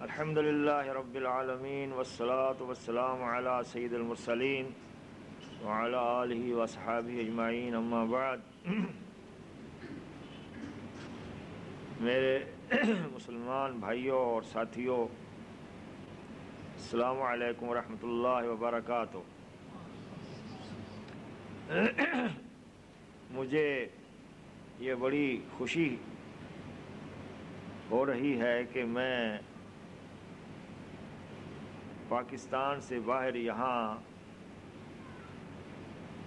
الحمد للہ رب العالمین والصلاة والسلام علی سید المرسلین وعلی آلہ واصحابہ اجمعین، اما بعد۔ میرے مسلمان بھائیوں اور ساتھیوں، السلام علیکم ورحمۃ اللہ وبرکاتہ۔ مجھے یہ بڑی خوشی ہو رہی ہے کہ میں پاکستان سے باہر یہاں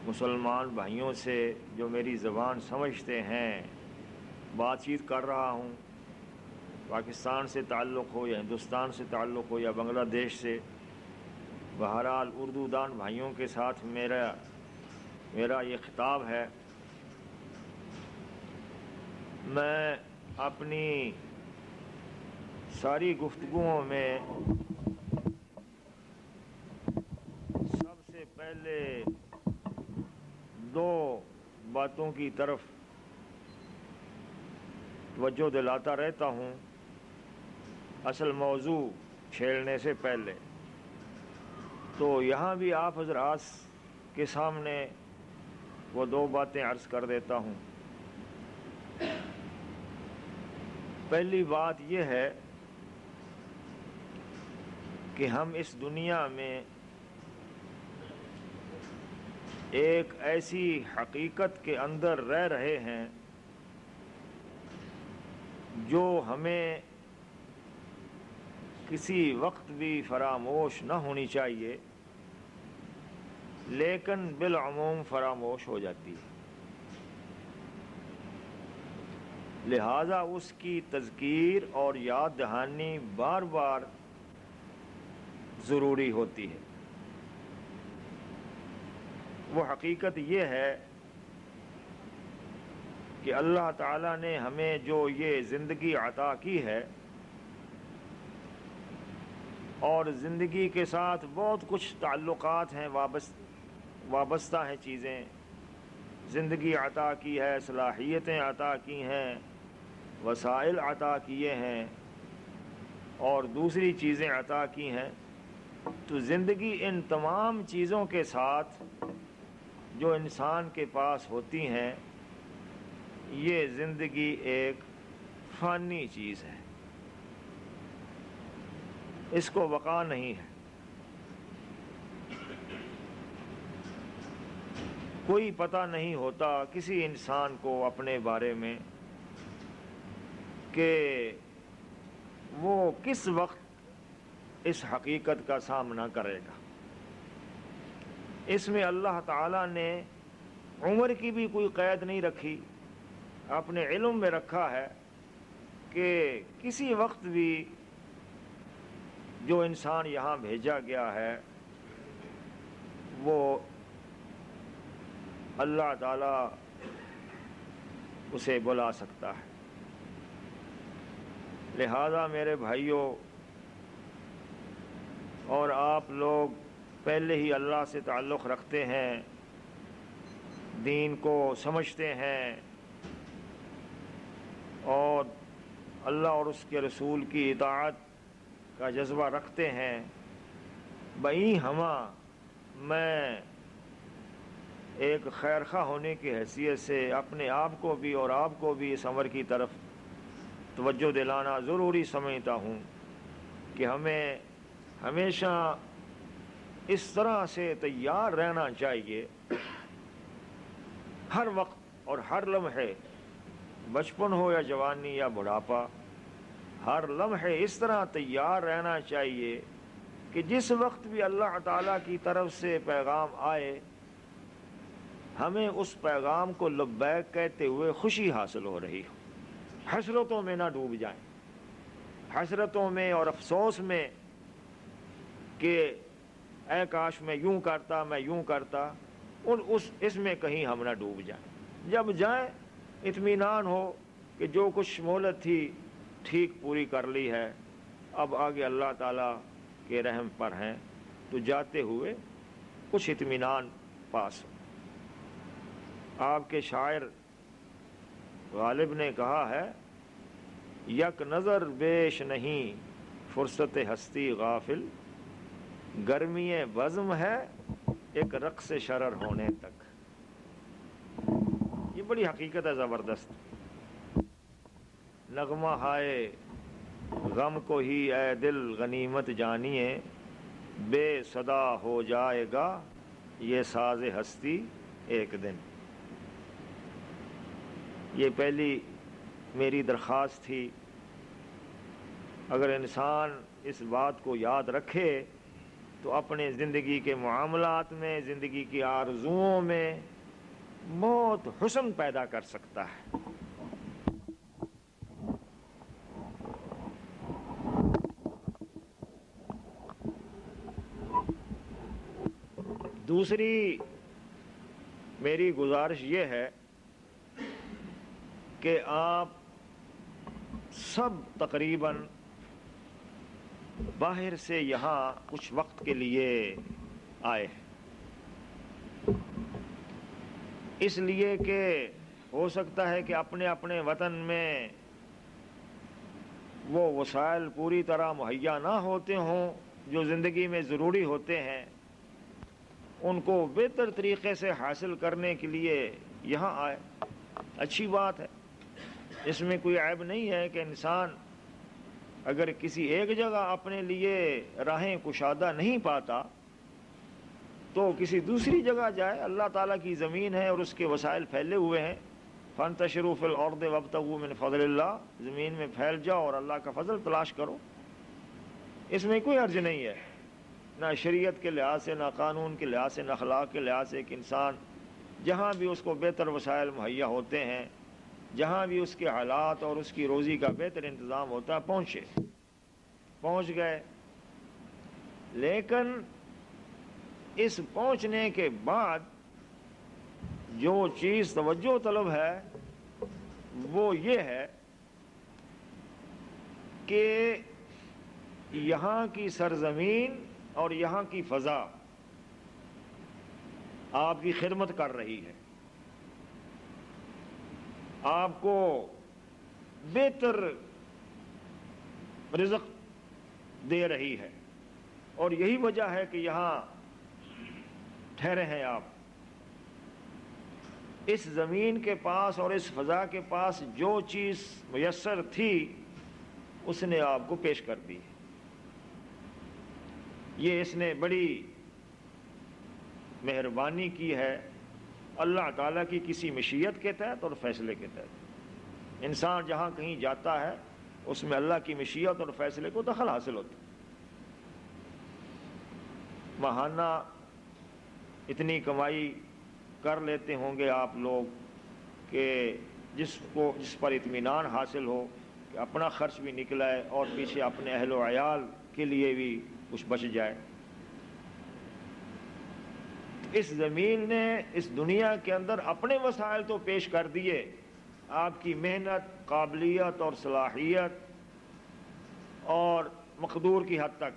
مسلمان بھائیوں سے جو میری زبان سمجھتے ہیں بات چیت کر رہا ہوں۔ پاکستان سے تعلق ہو یا ہندوستان سے تعلق ہو یا بنگلہ دیش سے، بہرحال اردو دان بھائیوں کے ساتھ میرا یہ خطاب ہے۔ میں اپنی ساری گفتگوؤں میں سب سے پہلے دو باتوں کی طرف توجہ دلاتا رہتا ہوں اصل موضوع چھیڑنے سے پہلے، تو یہاں بھی آپ حضرات کے سامنے وہ دو باتیں عرض کر دیتا ہوں۔ پہلی بات یہ ہے کہ ہم اس دنیا میں ایک ایسی حقیقت کے اندر رہ رہے ہیں جو ہمیں کسی وقت بھی فراموش نہ ہونی چاہیے، لیکن بالعموم فراموش ہو جاتی ہے، لہذا اس کی تذکیر اور یاد دہانی بار بار ضروری ہوتی ہے۔ وہ حقیقت یہ ہے کہ اللہ تعالیٰ نے ہمیں جو یہ زندگی عطا کی ہے، اور زندگی کے ساتھ بہت کچھ تعلقات ہیں، وابستہ ہیں چیزیں، زندگی عطا کی ہے، صلاحیتیں عطا کی ہیں، وسائل عطا کیے ہیں، اور دوسری چیزیں عطا کی ہیں، تو زندگی ان تمام چیزوں کے ساتھ جو انسان کے پاس ہوتی ہیں، یہ زندگی ایک فانی چیز ہے، اس کو بقا نہیں ہے۔ کوئی پتہ نہیں ہوتا کسی انسان کو اپنے بارے میں کہ وہ کس وقت اس حقیقت کا سامنا کرے گا۔ اس میں اللہ تعالیٰ نے عمر کی بھی کوئی قید نہیں رکھی، اپنے علم میں رکھا ہے کہ کسی وقت بھی جو انسان یہاں بھیجا گیا ہے وہ اللہ تعالیٰ اسے بلا سکتا ہے۔ لہذا میرے بھائیوں اور آپ لوگ پہلے ہی اللہ سے تعلق رکھتے ہیں، دین کو سمجھتے ہیں، اور اللہ اور اس کے رسول کی اطاعت کا جذبہ رکھتے ہیں، بئی ہمہ میں ایک خیرخواہ ہونے کی حیثیت سے اپنے آپ کو بھی اور آپ کو بھی اس امر کی طرف توجہ دلانا ضروری سمجھتا ہوں کہ ہمیں ہمیشہ اس طرح سے تیار رہنا چاہیے، ہر وقت اور ہر لمحے، بچپن ہو یا جوانی یا بڑھاپا، ہر لمحے اس طرح تیار رہنا چاہیے کہ جس وقت بھی اللہ تعالیٰ کی طرف سے پیغام آئے، ہمیں اس پیغام کو لبیک کہتے ہوئے خوشی حاصل ہو رہی ہو، حسرتوں میں نہ ڈوب جائیں، حسرتوں میں اور افسوس میں کہ اے کاش میں یوں کرتا، میں یوں کرتا، اس میں کہیں ہم نہ ڈوب جائیں۔ جب جائیں اطمینان ہو کہ جو کچھ مہلت تھی ٹھیک پوری کر لی ہے، اب آگے اللہ تعالیٰ کے رحم پر ہیں، تو جاتے ہوئے کچھ اطمینان پاس ہو۔ آپ کے شاعر غالب نے کہا ہے، یک نظر بیش نہیں فرصت ہستی غافل، گرمی بزم ہے ایک رقص شرر ہونے تک۔ یہ بڑی حقیقت ہے زبردست۔ نغمہ ہائے غم کو ہی اے دل غنیمت جانیے، بے صدا ہو جائے گا یہ ساز ہستی ایک دن۔ یہ پہلی میری درخواست تھی، اگر انسان اس بات کو یاد رکھے تو اپنے زندگی کے معاملات میں، زندگی کی آرزوؤں میں بہت حسن پیدا کر سکتا ہے۔ دوسری میری گزارش یہ ہے کہ آپ سب تقریباً باہر سے یہاں کچھ وقت کے لیے آئے ہیں، اس لیے کہ ہو سکتا ہے کہ اپنے اپنے وطن میں وہ وسائل پوری طرح مہیا نہ ہوتے ہوں جو زندگی میں ضروری ہوتے ہیں، ان کو بہتر طریقے سے حاصل کرنے کے لیے یہاں آئے۔ اچھی بات ہے، اس میں کوئی عیب نہیں ہے کہ انسان اگر کسی ایک جگہ اپنے لیے راہیں کشادہ نہیں پاتا تو کسی دوسری جگہ جائے۔ اللہ تعالیٰ کی زمین ہے اور اس کے وسائل پھیلے ہوئے ہیں۔ فانتشروا فی الارض وابتغوا من فضل اللہ، زمین میں پھیل جاؤ اور اللہ کا فضل تلاش کرو، اس میں کوئی حرج نہیں ہے، نہ شریعت کے لحاظ سے، نہ قانون کے لحاظ سے، نہ اخلاق کے لحاظ سے، کہ انسان جہاں بھی اس کو بہتر وسائل مہیا ہوتے ہیں، جہاں بھی اس کے حالات اور اس کی روزی کا بہتر انتظام ہوتا ہے، پہنچ گئے۔ لیکن اس پہنچنے کے بعد جو چیز توجہ طلب ہے وہ یہ ہے کہ یہاں کی سرزمین اور یہاں کی فضا آپ کی خدمت کر رہی ہے، آپ کو بہتر رزق دے رہی ہے، اور یہی وجہ ہے کہ یہاں ٹھہرے ہیں آپ۔ اس زمین کے پاس اور اس فضا کے پاس جو چیز میسر تھی اس نے آپ کو پیش کر دی۔ یہ اس نے بڑی مہربانی کی ہے، اللہ تعالیٰ کی کسی مشیت کے تحت اور فیصلے کے تحت۔ انسان جہاں کہیں جاتا ہے اس میں اللہ کی مشیت اور فیصلے کو دخل حاصل ہوتا ہے۔ ماہانہ اتنی کمائی کر لیتے ہوں گے آپ لوگ کہ جس پر اطمینان حاصل ہو کہ اپنا خرچ بھی نکلائے اور پیچھے اپنے اہل و عیال کے لیے بھی کچھ بچ جائے۔ اس زمین نے اس دنیا کے اندر اپنے وسائل تو پیش کر دیے، آپ کی محنت، قابلیت اور صلاحیت اور مقدور کی حد تک،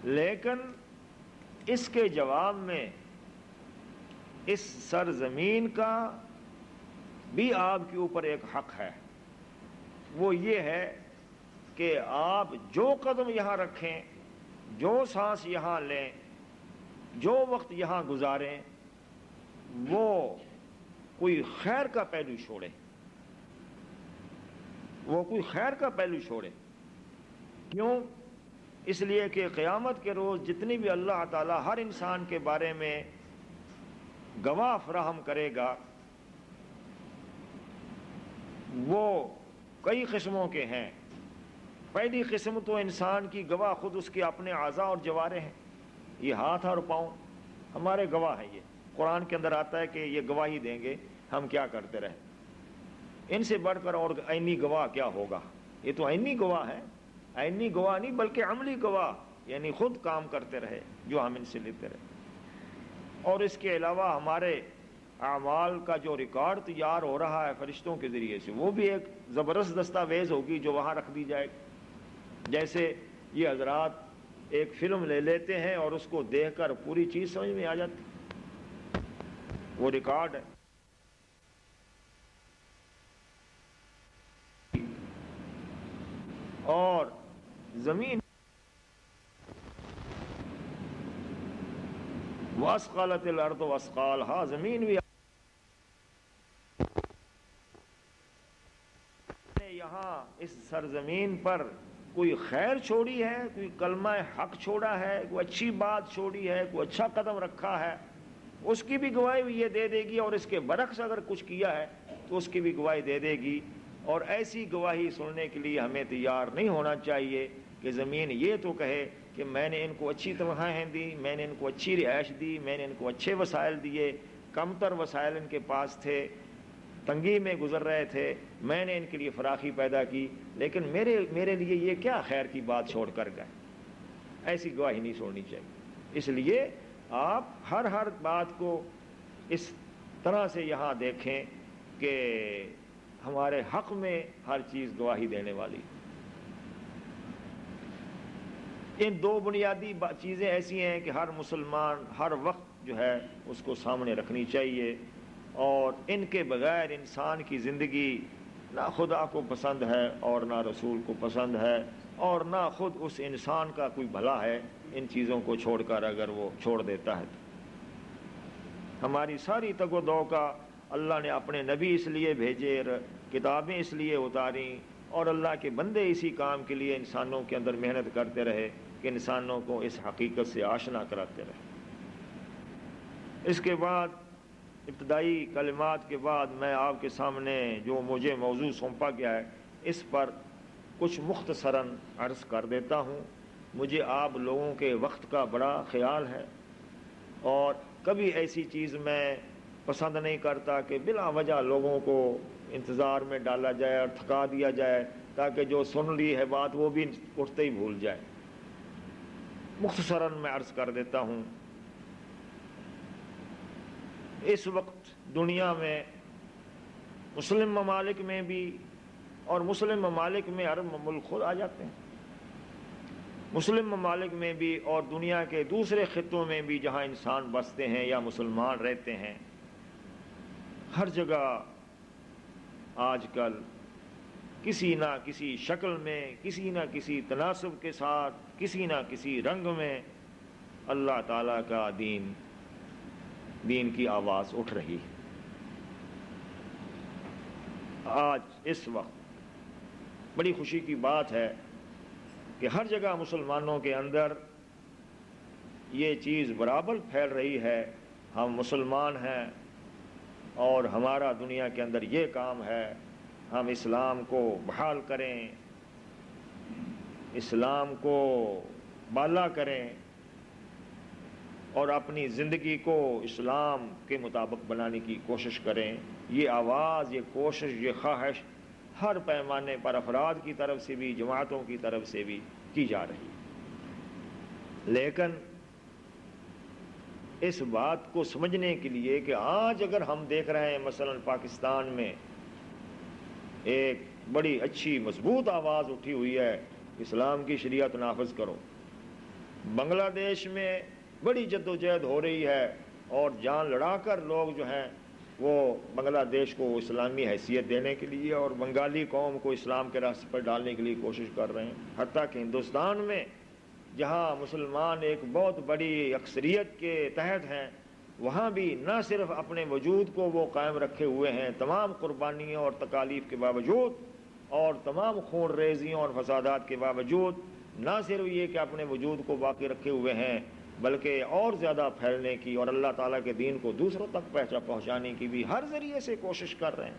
لیکن اس کے جواب میں اس سرزمین کا بھی آپ کے اوپر ایک حق ہے۔ وہ یہ ہے کہ آپ جو قدم یہاں رکھیں، جو سانس یہاں لیں، جو وقت یہاں گزاریں، وہ کوئی خیر کا پہلو چھوڑے، وہ کوئی خیر کا پہلو چھوڑے۔ کیوں؟ اس لیے کہ قیامت کے روز جتنی بھی اللہ تعالیٰ ہر انسان کے بارے میں گواہ فراہم کرے گا وہ کئی قسموں کے ہیں۔ پہلی قسم تو انسان کی گواہ خود اس کے اپنے اعضاء اور جوارے ہیں، یہ ہاتھ اور پاؤں ہمارے گواہ ہیں۔ یہ قرآن کے اندر آتا ہے کہ یہ گواہی دیں گے ہم کیا کرتے رہے۔ ان سے بڑھ کر اور عینی گواہ کیا ہوگا؟ یہ تو عینی گواہ ہے، عینی گواہ نہیں بلکہ عملی گواہ، یعنی خود کام کرتے رہے جو ہم ان سے لیتے رہے۔ اور اس کے علاوہ ہمارے اعمال کا جو ریکارڈ تیار ہو رہا ہے فرشتوں کے ذریعے سے، وہ بھی ایک زبردست دستاویز ہوگی جو وہاں رکھ دی جائے گی۔ جیسے یہ حضرات ایک فلم لے لیتے ہیں اور اس کو دیکھ کر پوری چیز سمجھ میں آ جاتی، وہ ریکارڈ ہے۔ اور زمین واسقالت الارض واسقالہا، زمین بھی یہاں اس سرزمین پر کوئی خیر چھوڑی ہے، کوئی کلمہ حق چھوڑا ہے، کوئی اچھی بات چھوڑی ہے، کوئی اچھا قدم رکھا ہے، اس کی بھی گواہی یہ دے دے گی، اور اس کے برعکس اگر کچھ کیا ہے تو اس کی بھی گواہی دے دے گی۔ اور ایسی گواہی سننے کے لیے ہمیں تیار نہیں ہونا چاہیے کہ زمین یہ تو کہے کہ میں نے ان کو اچھی تنخواہیں دی، میں نے ان کو اچھی رہائش دی، میں نے ان کو اچھے وسائل دیے، کم تر وسائل ان کے پاس تھے، تنگی میں گزر رہے تھے، میں نے ان کے لیے فراخی پیدا کی، لیکن میرے لیے یہ کیا خیر کی بات چھوڑ کر گئے۔ ایسی گواہی نہیں چھوڑنی چاہیے۔ اس لیے آپ ہر بات کو اس طرح سے یہاں دیکھیں کہ ہمارے حق میں ہر چیز گواہی دینے والی۔ ان دو بنیادی چیزیں ایسی ہیں کہ ہر مسلمان ہر وقت جو ہے اس کو سامنے رکھنی چاہیے، اور ان کے بغیر انسان کی زندگی نہ خدا کو پسند ہے اور نہ رسول کو پسند ہے، اور نہ خود اس انسان کا کوئی بھلا ہے ان چیزوں کو چھوڑ کر اگر وہ چھوڑ دیتا ہے۔ ہماری ساری تگ و دو کا اللہ نے اپنے نبی اس لیے بھیجے، کتابیں اس لیے اتاریں، اور اللہ کے بندے اسی کام کے لیے انسانوں کے اندر محنت کرتے رہے کہ انسانوں کو اس حقیقت سے آشنا کراتے رہے۔ اس کے بعد ابتدائی کلمات کے بعد میں آپ کے سامنے جو مجھے موضوع سونپا گیا ہے اس پر کچھ مختصراً عرض کر دیتا ہوں۔ مجھے آپ لوگوں کے وقت کا بڑا خیال ہے، اور کبھی ایسی چیز میں پسند نہیں کرتا کہ بلا وجہ لوگوں کو انتظار میں ڈالا جائے اور تھکا دیا جائے تاکہ جو سن لی ہے بات وہ بھی اٹھتے ہی بھول جائے۔ مختصراً میں عرض کر دیتا ہوں۔ اس وقت دنیا میں مسلم ممالک میں بھی، اور مسلم ممالک میں عرب ملک خود آ جاتے ہیں، مسلم ممالک میں بھی اور دنیا کے دوسرے خطوں میں بھی جہاں انسان بستے ہیں یا مسلمان رہتے ہیں، ہر جگہ آج کل کسی نہ کسی شکل میں، کسی نہ کسی تناسب کے ساتھ، کسی نہ کسی رنگ میں اللہ تعالیٰ کا دین کی آواز اٹھ رہی ہے۔ آج اس وقت بڑی خوشی کی بات ہے کہ ہر جگہ مسلمانوں کے اندر یہ چیز برابر پھیل رہی ہے، ہم مسلمان ہیں اور ہمارا دنیا کے اندر یہ کام ہے، ہم اسلام کو بحال کریں، اسلام کو بالا کریں، اور اپنی زندگی کو اسلام کے مطابق بنانے کی کوشش کریں۔ یہ آواز، یہ کوشش، یہ خواہش ہر پیمانے پر افراد کی طرف سے بھی، جماعتوں کی طرف سے بھی کی جا رہی ہے۔ لیکن اس بات کو سمجھنے کے لیے کہ آج اگر ہم دیکھ رہے ہیں مثلا پاکستان میں ایک بڑی اچھی مضبوط آواز اٹھی ہوئی ہے، اسلام کی شریعت نافذ کرو۔ بنگلہ دیش میں بڑی جدوجہد ہو رہی ہے، اور جان لڑا کر لوگ جو ہیں وہ بنگلہ دیش کو اسلامی حیثیت دینے کے لیے اور بنگالی قوم کو اسلام کے راستے پر ڈالنے کے لیے کوشش کر رہے ہیں۔ حتیٰ کہ ہندوستان میں جہاں مسلمان ایک بہت بڑی اکثریت کے تحت ہیں، وہاں بھی نہ صرف اپنے وجود کو وہ قائم رکھے ہوئے ہیں تمام قربانیوں اور تکالیف کے باوجود، اور تمام خون ریزیوں اور فسادات کے باوجود، نہ صرف یہ کہ اپنے وجود کو باقی رکھے ہوئے ہیں بلکہ اور زیادہ پھیلنے کی اور اللہ تعالیٰ کے دین کو دوسروں تک پہنچانے کی بھی ہر ذریعے سے کوشش کر رہے ہیں،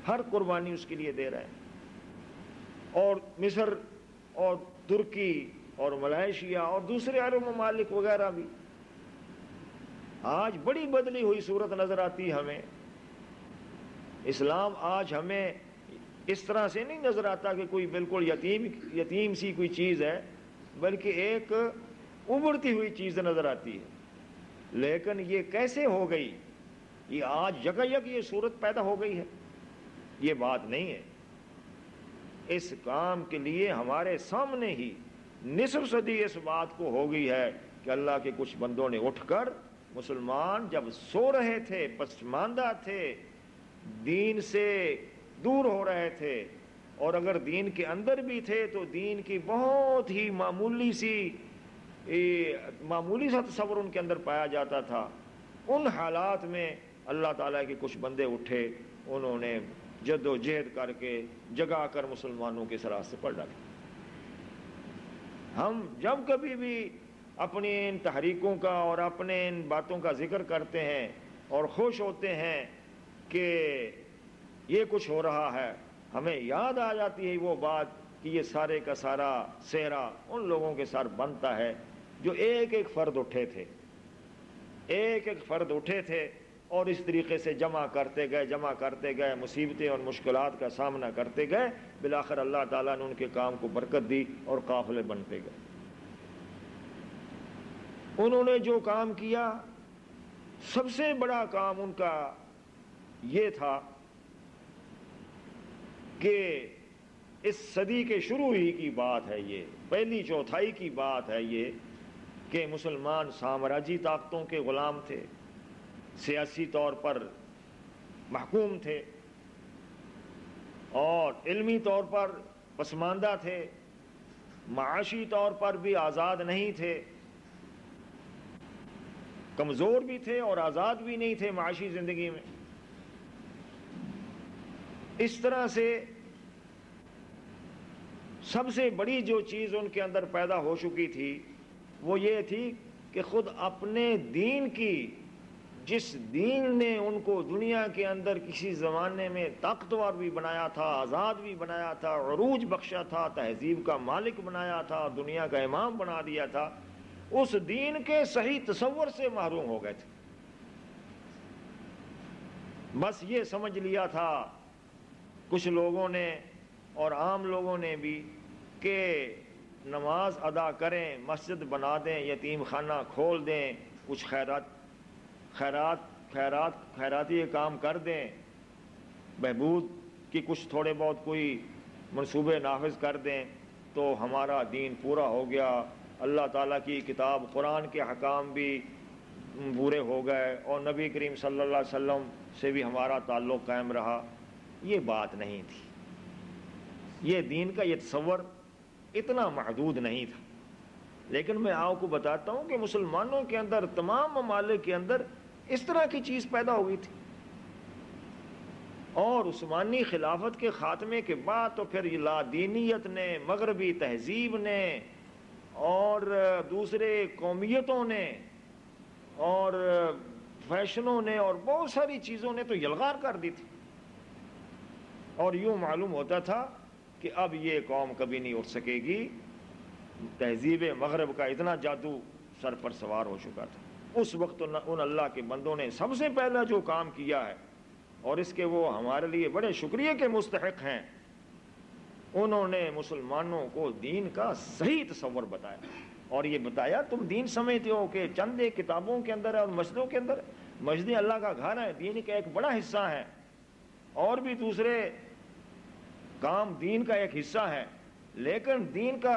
ہر قربانی اس کے لیے دے رہے ہیں۔ اور مصر اور ترکی اور ملائیشیا اور دوسرے عرب ممالک وغیرہ بھی آج بڑی بدلی ہوئی صورت نظر آتی ہے ہمیں۔ اسلام آج ہمیں اس طرح سے نہیں نظر آتا کہ کوئی بالکل یتیم سی کوئی چیز ہے، بلکہ ایک ابھرتی ہوئی چیز نظر آتی ہے۔ لیکن یہ کیسے ہو گئی؟ یہ آج یکایک یہ صورت پیدا ہو گئی ہے، یہ بات نہیں ہے۔ اس کام کے لیے ہمارے سامنے ہی نصف صدی اس بات کو ہو گئی ہے کہ اللہ کے کچھ بندوں نے اٹھ کر، مسلمان جب سو رہے تھے، پسماندہ تھے، دین سے دور ہو رہے تھے اور اگر دین کے اندر بھی تھے تو دین کی بہت ہی معمولی سا تصور ان کے اندر پایا جاتا تھا۔ ان حالات میں اللہ تعالیٰ کے کچھ بندے اٹھے، انہوں نے جد و جہد کر کے جگا کر مسلمانوں کے راستے پر ڈالے۔ ہم جب کبھی بھی اپنی ان تحریکوں کا اور اپنے ان باتوں کا ذکر کرتے ہیں اور خوش ہوتے ہیں کہ یہ کچھ ہو رہا ہے، ہمیں یاد آ جاتی ہے وہ بات کہ یہ سارے کا سارا سہرا ان لوگوں کے ساتھ بنتا ہے جو ایک ایک فرد اٹھے تھے، ایک ایک فرد اٹھے تھے اور اس طریقے سے جمع کرتے گئے، مصیبتیں اور مشکلات کا سامنا کرتے گئے، بالآخر اللہ تعالیٰ نے ان کے کام کو برکت دی اور قافلے بنتے گئے۔ انہوں نے جو کام کیا، سب سے بڑا کام ان کا یہ تھا کہ اس صدی کے شروع ہی کی بات ہے، یہ پہلی چوتھائی کی بات ہے یہ، کہ مسلمان سامراجی طاقتوں کے غلام تھے، سیاسی طور پر محکوم تھے اور علمی طور پر پسماندہ تھے، معاشی طور پر بھی آزاد نہیں تھے، کمزور بھی تھے اور آزاد بھی نہیں تھے معاشی زندگی میں۔ اس طرح سے سب سے بڑی جو چیز ان کے اندر پیدا ہو چکی تھی وہ یہ تھی کہ خود اپنے دین کی، جس دین نے ان کو دنیا کے اندر کسی زمانے میں طاقتور بھی بنایا تھا، آزاد بھی بنایا تھا، عروج بخشا تھا، تہذیب کا مالک بنایا تھا، دنیا کا امام بنا دیا تھا، اس دین کے صحیح تصور سے محروم ہو گئے تھے۔ بس یہ سمجھ لیا تھا کچھ لوگوں نے اور عام لوگوں نے بھی کہ نماز ادا کریں، مسجد بنا دیں، یتیم خانہ کھول دیں، کچھ خیراتی کام کر دیں، بہبود کی کچھ تھوڑے بہت کوئی منصوبے نافذ کر دیں تو ہمارا دین پورا ہو گیا، اللہ تعالیٰ کی کتاب قرآن کے حکام بھی پورے ہو گئے اور نبی کریم صلی اللہ علیہ وسلم سے بھی ہمارا تعلق قائم رہا۔ یہ بات نہیں تھی، یہ دین کا یہ تصور اتنا محدود نہیں تھا۔ لیکن میں آپ کو بتاتا ہوں کہ مسلمانوں کے اندر، تمام ممالک کے اندر اس طرح کی چیز پیدا ہوئی تھی، اور عثمانی خلافت کے خاتمے کے بعد تو پھر لادینیت نے، مغربی تہذیب نے اور دوسرے قومیتوں نے اور فیشنوں نے اور بہت ساری چیزوں نے تو یلغار کر دی تھی، اور یوں معلوم ہوتا تھا کہ اب یہ قوم کبھی نہیں اٹھ سکے گی۔ تہذیب مغرب کا اتنا جادو سر پر سوار ہو چکا تھا۔ اس وقت ان اللہ کے بندوں نے سب سے پہلا جو کام کیا ہے، اور اس کے وہ ہمارے لیے بڑے شکریہ کے مستحق ہیں، انہوں نے مسلمانوں کو دین کا صحیح تصور بتایا، اور یہ بتایا تم دین سمجھتے ہو کہ چند ایک کتابوں کے اندر ہے اور مسجدوں کے اندر، مسجدیں اللہ کا گھر ہے، دین کا ایک بڑا حصہ ہے، اور بھی دوسرے کام دین کا ایک حصہ ہے، لیکن دین کا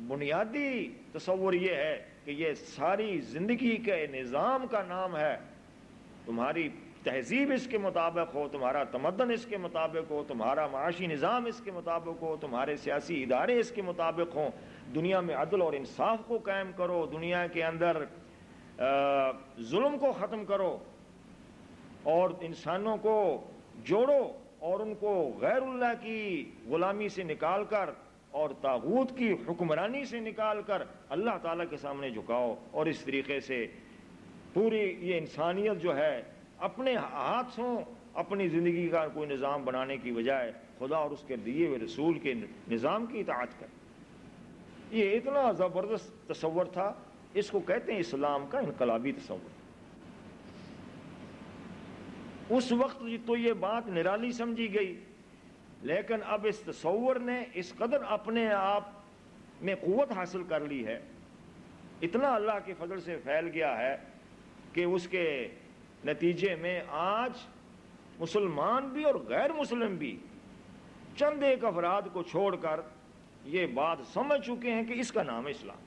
بنیادی تصور یہ ہے کہ یہ ساری زندگی کے نظام کا نام ہے۔ تمہاری تہذیب اس کے مطابق ہو، تمہارا تمدن اس کے مطابق ہو، تمہارا معاشی نظام اس کے مطابق ہو، تمہارے سیاسی ادارے اس کے مطابق ہوں، دنیا میں عدل اور انصاف کو قائم کرو، دنیا کے اندر ظلم کو ختم کرو اور انسانوں کو جوڑو اور ان کو غیر اللہ کی غلامی سے نکال کر اور طاغوت کی حکمرانی سے نکال کر اللہ تعالیٰ کے سامنے جھکاؤ، اور اس طریقے سے پوری یہ انسانیت جو ہے اپنے ہاتھوں اپنی زندگی کا کوئی نظام بنانے کی بجائے خدا اور اس کے دیے ہوئے رسول کے نظام کی اطاعت کرے۔ یہ اتنا زبردست تصور تھا، اس کو کہتے ہیں اسلام کا انقلابی تصور۔ اس وقت تو یہ بات نرالی سمجھی گئی، لیکن اب اس تصور نے اس قدر اپنے آپ میں قوت حاصل کر لی ہے، اتنا اللہ کے فضل سے پھیل گیا ہے کہ اس کے نتیجے میں آج مسلمان بھی اور غیر مسلم بھی چند ایک افراد کو چھوڑ کر یہ بات سمجھ چکے ہیں کہ اس کا نام ہے اسلام۔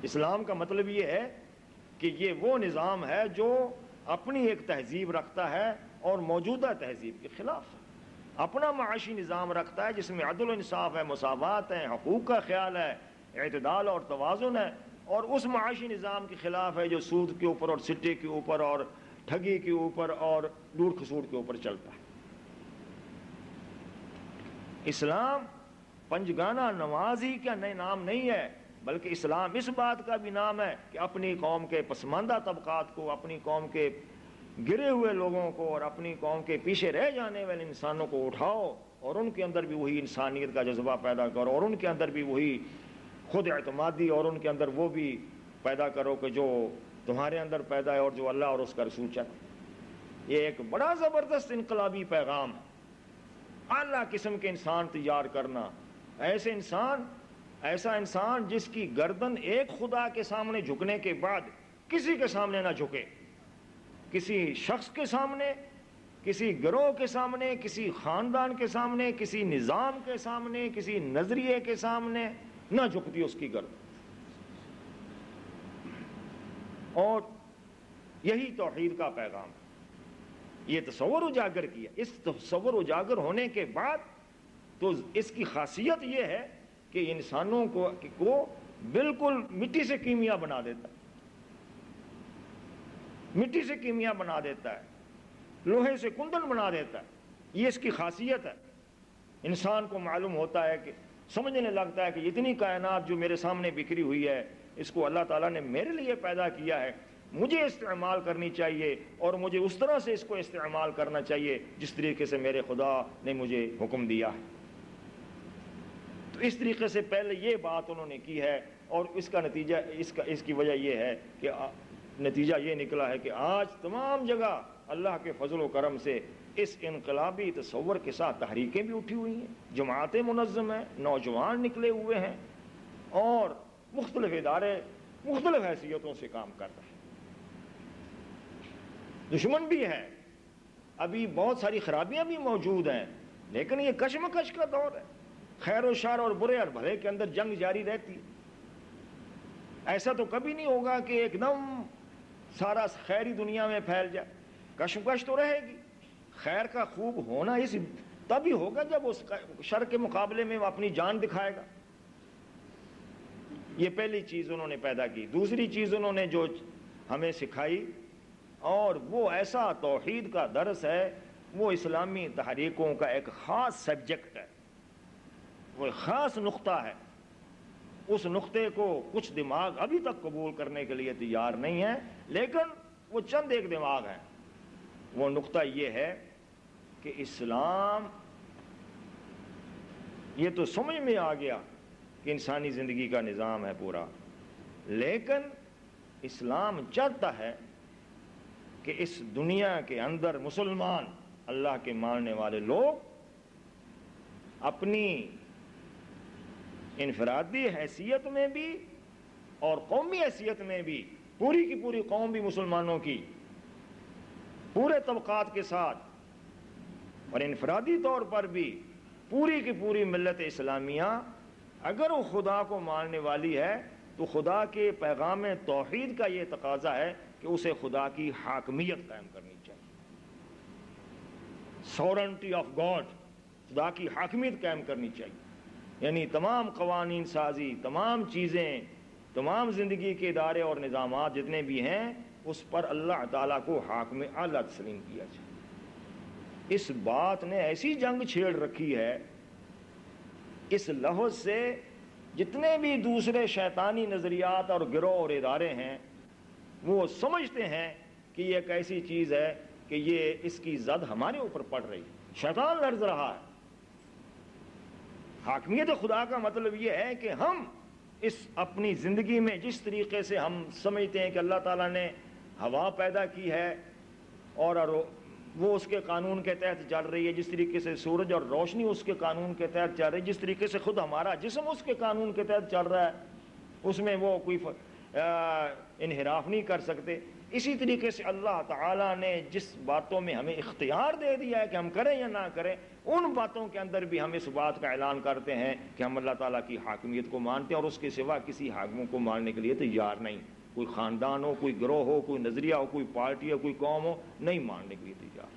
اسلام کا مطلب یہ ہے کہ یہ وہ نظام ہے جو اپنی ایک تہذیب رکھتا ہے اور موجودہ تہذیب کے خلاف ہے۔ اپنا معاشی نظام رکھتا ہے جس میں عدل و انصاف ہے، مساوات ہے، حقوق کا خیال ہے، اعتدال اور توازن ہے، اور اس معاشی نظام کے خلاف ہے جو سود کے اوپر اور سٹے کے اوپر اور ٹھگی کے اوپر اور لوٹ کھسوٹ کے اوپر چلتا ہے۔ اسلام پنجگانہ نمازی کا نئے نام نہیں ہے، بلکہ اسلام اس بات کا بھی نام ہے کہ اپنی قوم کے پسماندہ طبقات کو، اپنی قوم کے گرے ہوئے لوگوں کو اور اپنی قوم کے پیچھے رہ جانے والے انسانوں کو اٹھاؤ اور ان کے اندر بھی وہی انسانیت کا جذبہ پیدا کرو، اور ان کے اندر بھی وہی خود اعتمادی، اور ان کے اندر وہ بھی پیدا کرو کہ جو تمہارے اندر پیدا ہے اور جو اللہ اور اس کا رسول چاہتے۔ یہ ایک بڑا زبردست انقلابی پیغام ہے، اعلیٰ قسم کے انسان تیار کرنا، ایسا انسان جس کی گردن ایک خدا کے سامنے جھکنے کے بعد کسی کے سامنے نہ جھکے، کسی شخص کے سامنے، کسی گروہ کے سامنے، کسی خاندان کے سامنے، کسی نظام کے سامنے، کسی نظریے کے سامنے نہ جھکتی اس کی گردن۔ اور یہی توحید کا پیغام ہے۔ یہ تصور اجاگر کیا، اس تصور اجاگر ہونے کے بعد تو اس کی خاصیت یہ ہے کہ انسانوں کو بالکل مٹی سے کیمیا بنا دیتا ہے، مٹی سے کیمیا بنا دیتا ہے، لوہے سے کندن بنا دیتا ہے۔ یہ اس کی خاصیت ہے۔ انسان کو معلوم ہوتا ہے کہ سمجھنے لگتا ہے کہ اتنی کائنات جو میرے سامنے بکھری ہوئی ہے، اس کو اللہ تعالیٰ نے میرے لیے پیدا کیا ہے، مجھے استعمال کرنی چاہیے، اور مجھے اس طرح سے اس کو استعمال کرنا چاہیے جس طریقے سے میرے خدا نے مجھے حکم دیا ہے۔ تو اس طریقے سے پہلے یہ بات انہوں نے کی ہے، اور اس کا نتیجہ اس کی وجہ یہ ہے کہ نتیجہ یہ نکلا ہے کہ آج تمام جگہ اللہ کے فضل و کرم سے اس انقلابی تصور کے ساتھ تحریکیں بھی اٹھی ہوئی ہیں، جماعتیں منظم ہیں، نوجوان نکلے ہوئے ہیں، اور مختلف ادارے مختلف حیثیتوں سے کام کر رہے ہیں۔ دشمن بھی ہے، ابھی بہت ساری خرابیاں بھی موجود ہیں، لیکن یہ کشمکش کا دور ہے، خیر و شر اور برے اور بھلے کے اندر جنگ جاری رہتی ہے۔ ایسا تو کبھی نہیں ہوگا کہ ایک دم سارا خیری دنیا میں پھیل جائے، کشمکش تو رہے گی۔ خیر کا خوب ہونا اس تبھی ہوگا جب اس شر کے مقابلے میں وہ اپنی جان دکھائے گا۔ یہ پہلی چیز انہوں نے پیدا کی۔ دوسری چیز انہوں نے جو ہمیں سکھائی، اور وہ ایسا توحید کا درس ہے، وہ اسلامی تحریکوں کا ایک خاص سبجیکٹ ہے، وہ ایک خاص نقطہ ہے۔ اس نقطے کو کچھ دماغ ابھی تک قبول کرنے کے لیے تیار نہیں ہے، لیکن وہ چند ایک دماغ ہیں۔ وہ نقطہ یہ ہے کہ اسلام، یہ تو سمجھ میں آ گیا کہ انسانی زندگی کا نظام ہے پورا، لیکن اسلام چاہتا ہے کہ اس دنیا کے اندر مسلمان، اللہ کے ماننے والے لوگ اپنی انفرادی حیثیت میں بھی اور قومی حیثیت میں بھی، پوری کی پوری قوم بھی مسلمانوں کی، پورے طبقات کے ساتھ، اور انفرادی طور پر بھی پوری کی پوری ملت اسلامیہ اگر وہ خدا کو ماننے والی ہے تو خدا کے پیغام توحید کا یہ تقاضا ہے کہ اسے خدا کی حاکمیت قائم کرنی چاہیے۔ سورنٹی آف گاڈ، خدا کی حاکمیت قائم کرنی چاہیے، یعنی تمام قوانین سازی، تمام چیزیں، تمام زندگی کے ادارے اور نظامات جتنے بھی ہیں، اس پر اللہ تعالیٰ کو حاکم اعلیٰ تسلیم کیا جائے۔ اس بات نے ایسی جنگ چھیڑ رکھی ہے، اس لفظ سے جتنے بھی دوسرے شیطانی نظریات اور گروہ اور ادارے ہیں، وہ سمجھتے ہیں کہ یہ ایک ایسی چیز ہے کہ یہ اس کی زد ہمارے اوپر پڑ رہی ہے، شیطان لرز رہا ہے۔ حاکمیت خدا کا مطلب یہ ہے کہ ہم اس اپنی زندگی میں جس طریقے سے ہم سمجھتے ہیں کہ اللہ تعالیٰ نے ہوا پیدا کی ہے اور وہ اس کے قانون کے تحت چل رہی ہے، جس طریقے سے سورج اور روشنی اس کے قانون کے تحت چل رہی ہے، جس طریقے سے خود ہمارا جسم اس کے قانون کے تحت چل رہا ہے، اس میں وہ کوئی انحراف نہیں کر سکتے، اسی طریقے سے اللہ تعالیٰ نے جس باتوں میں ہمیں اختیار دے دیا ہے کہ ہم کریں یا نہ کریں، ان باتوں کے اندر بھی ہم اس بات کا اعلان کرتے ہیں کہ ہم اللہ تعالیٰ کی حاکمیت کو مانتے ہیں اور اس کے سوا کسی حاکموں کو ماننے کے لیے تیار نہیں۔ کوئی خاندان ہو، کوئی گروہ ہو، کوئی نظریہ ہو، کوئی پارٹی ہو، کوئی قوم ہو، نہیں ماننے کے لیے تیار۔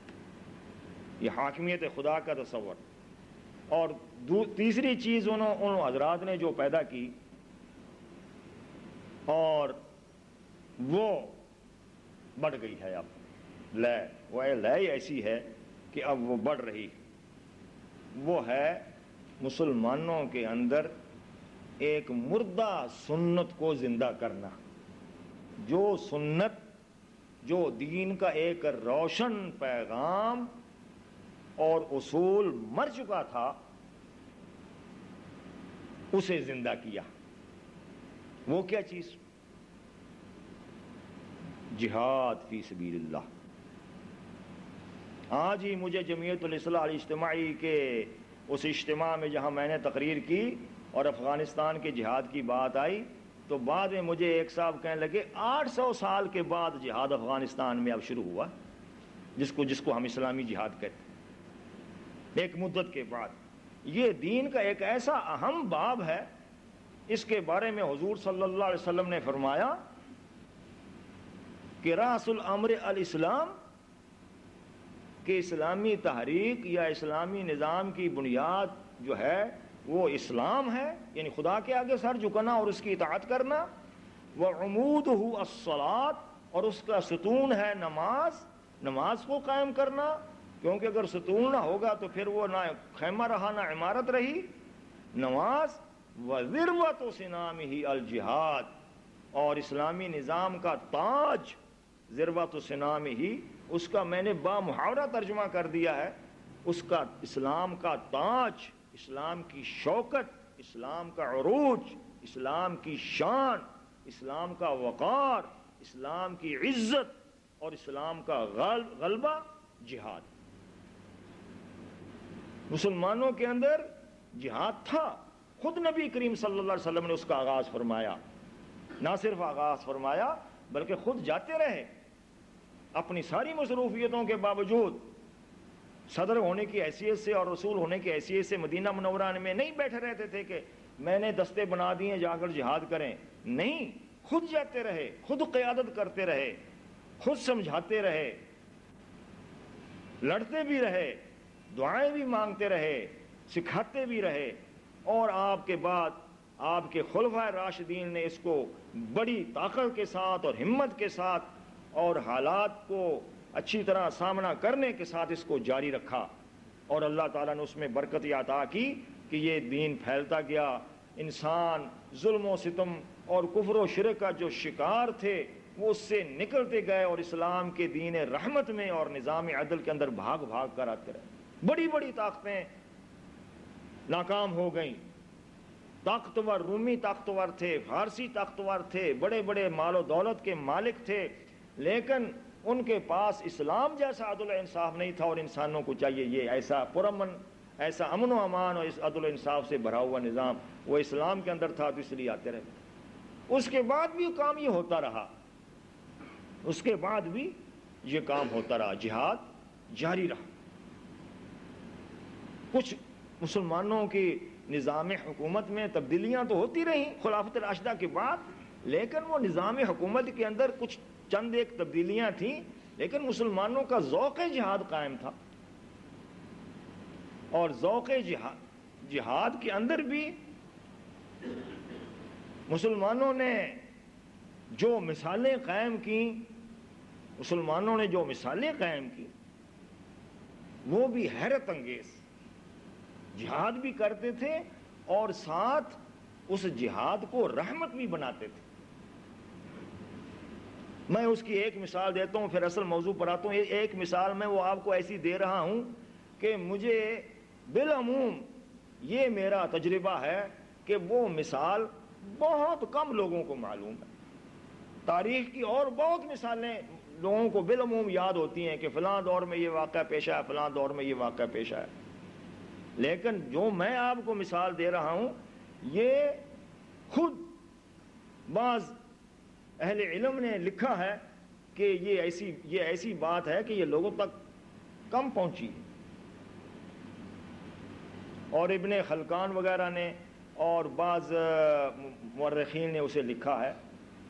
یہ حاکمیت خدا کا تصور. اور تیسری چیز ان حضرات نے جو پیدا کی اور وہ بڑھ گئی ہے اب وہ لے ایسی ہے کہ اب وہ بڑھ رہی، وہ ہے مسلمانوں کے اندر ایک مردہ سنت کو زندہ کرنا. جو سنت، جو دین کا ایک روشن پیغام اور اصول مر چکا تھا، اسے زندہ کیا. وہ کیا چیز؟ جہاد فی سبیل اللہ. آج ہی مجھے جمعیت الاصلاح الاجتماعی کے اس اجتماع میں جہاں میں نے تقریر کی اور افغانستان کے جہاد کی بات آئی تو بعد میں مجھے ایک صاحب کہنے لگے 800 سال کے بعد جہاد افغانستان میں اب شروع ہوا، جس کو ہم اسلامی جہاد کہتے ہیں، ایک مدت کے بعد. یہ دین کا ایک ایسا اہم باب ہے، اس کے بارے میں حضور صلی اللہ علیہ وسلم نے فرمایا کہ راس الامر الاسلام، کہ اسلامی تحریک یا اسلامی نظام کی بنیاد جو ہے وہ اسلام ہے، یعنی خدا کے آگے سر جھکنا اور اس کی اطاعت کرنا. وعمودہ الصلاۃ، اور اس کا ستون ہے نماز کو قائم کرنا، کیونکہ اگر ستون نہ ہوگا تو پھر وہ نہ خیمہ رہا نہ عمارت رہی. نماز. وذروۃ سنامہ الجہاد، اور اسلامی نظام کا تاج ذروۃ سنامہ، اس کا میں نے بامحاورہ ترجمہ کر دیا ہے، اس کا اسلام کا تاج، اسلام کی شوکت، اسلام کا عروج، اسلام کی شان، اسلام کا وقار، اسلام کی عزت اور اسلام کا غلبہ جہاد. مسلمانوں کے اندر جہاد تھا، خود نبی کریم صلی اللہ علیہ وسلم نے اس کا آغاز فرمایا. نہ صرف آغاز فرمایا بلکہ خود جاتے رہے، اپنی ساری مصروفیتوں کے باوجود صدر ہونے کی حیثیت سے اور رسول ہونے کی حیثیت سے مدینہ منورہ میں نہیں بیٹھے رہتے تھے کہ میں نے دستے بنا دیے جا کر جہاد کریں. نہیں، خود جاتے رہے، خود قیادت کرتے رہے، خود سمجھاتے رہے، لڑتے بھی رہے، دعائیں بھی مانگتے رہے، سکھاتے بھی رہے. اور آپ کے بعد آپ کے خلفائے راشدین نے اس کو بڑی طاقت کے ساتھ اور ہمت کے ساتھ اور حالات کو اچھی طرح سامنا کرنے کے ساتھ اس کو جاری رکھا، اور اللہ تعالیٰ نے اس میں برکت عطا کی کہ یہ دین پھیلتا گیا. انسان ظلم و ستم اور کفر و شرک کا جو شکار تھے وہ اس سے نکلتے گئے اور اسلام کے دین رحمت میں اور نظام عدل کے اندر بھاگ بھاگ کر آتے رہے. بڑی بڑی طاقتیں ناکام ہو گئیں. طاقتور رومی طاقتور تھے، فارسی طاقتور تھے، بڑے بڑے مال و دولت کے مالک تھے، لیکن ان کے پاس اسلام جیسا عدل و انصاف نہیں تھا. اور انسانوں کو چاہیے یہ ایسا پرامن، ایسا امن و امان اور اس عدل و انصاف سے بھرا ہوا نظام وہ اسلام کے اندر تھا، تو اس لیے آتے رہے. اس کے بعد بھی کام یہ ہوتا رہا، اس کے بعد بھی یہ کام ہوتا رہا، جہاد جاری رہا. کچھ مسلمانوں کی نظام حکومت میں تبدیلیاں تو ہوتی رہیں خلافت راشدہ کے بعد، لیکن وہ نظام حکومت کے اندر کچھ چند ایک تبدیلیاں تھیں، لیکن مسلمانوں کا ذوق جہاد قائم تھا. اور ذوق جہاد کے اندر بھی مسلمانوں نے جو مثالیں قائم کی، وہ بھی حیرت انگیز. جہاد بھی کرتے تھے اور ساتھ اس جہاد کو رحمت بھی بناتے تھے. میں اس کی ایک مثال دیتا ہوں، پھر اصل موضوع پر آتا ہوں. ایک مثال میں وہ آپ کو ایسی دے رہا ہوں کہ مجھے بالعموم یہ میرا تجربہ ہے کہ وہ مثال بہت کم لوگوں کو معلوم ہے. تاریخ کی اور بہت مثالیں لوگوں کو بالعموم یاد ہوتی ہیں کہ فلاں دور میں یہ واقعہ پیش آیا، فلاں دور میں یہ واقعہ پیش آیا، لیکن جو میں آپ کو مثال دے رہا ہوں یہ خود بعض اہل علم نے لکھا ہے کہ یہ ایسی بات ہے کہ یہ لوگوں تک کم پہنچی. اور ابن خلکان وغیرہ نے اور بعض مورخین نے اسے لکھا ہے،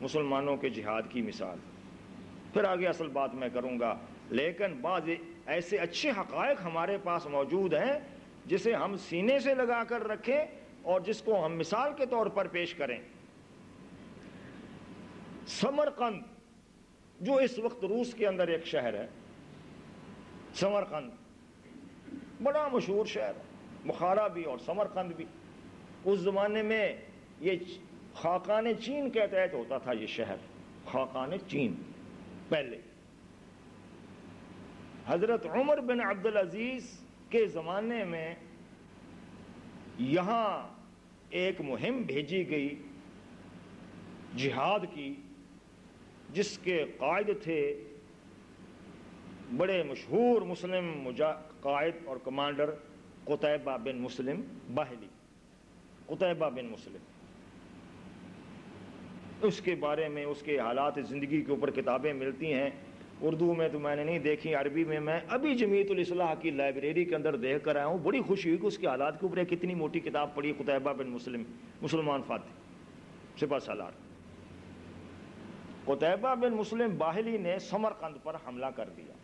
مسلمانوں کے جہاد کی مثال. پھر آگے اصل بات میں کروں گا، لیکن بعض ایسے اچھے حقائق ہمارے پاس موجود ہیں جسے ہم سینے سے لگا کر رکھیں اور جس کو ہم مثال کے طور پر پیش کریں۔ سمرقند جو اس وقت روس کے اندر ایک شہر ہے، سمرقند بڑا مشہور شہر ہے، بخارا بھی اور سمرقند بھی۔ اس زمانے میں یہ خاقان چین کے تحت ہوتا تھا، یہ شہر خاقان چین۔ پہلے حضرت عمر بن عبدالعزیز کے زمانے میں یہاں ایک مہم بھیجی گئی جہاد کی، جس کے قائد تھے بڑے مشہور مسلم قائد اور کمانڈر قتیبہ بن مسلم باہلی۔ قتیبہ بن مسلم، اس کے بارے میں اس کے حالات زندگی کے اوپر کتابیں ملتی ہیں، اردو میں تو میں نے نہیں دیکھی، عربی میں ابھی جمیعت الاصلاح کی لائبریری کے اندر دیکھ کر آیا ہوں، بڑی خوشی ہوئی کہ اس کے حالات کے اوپر ایک کتنی موٹی کتاب پڑھی، قتیبہ بن مسلم مسلمان فاتح سپہ سالار۔ قتیبہ بن مسلم باہلی نے سمرقند پر حملہ کر دیا۔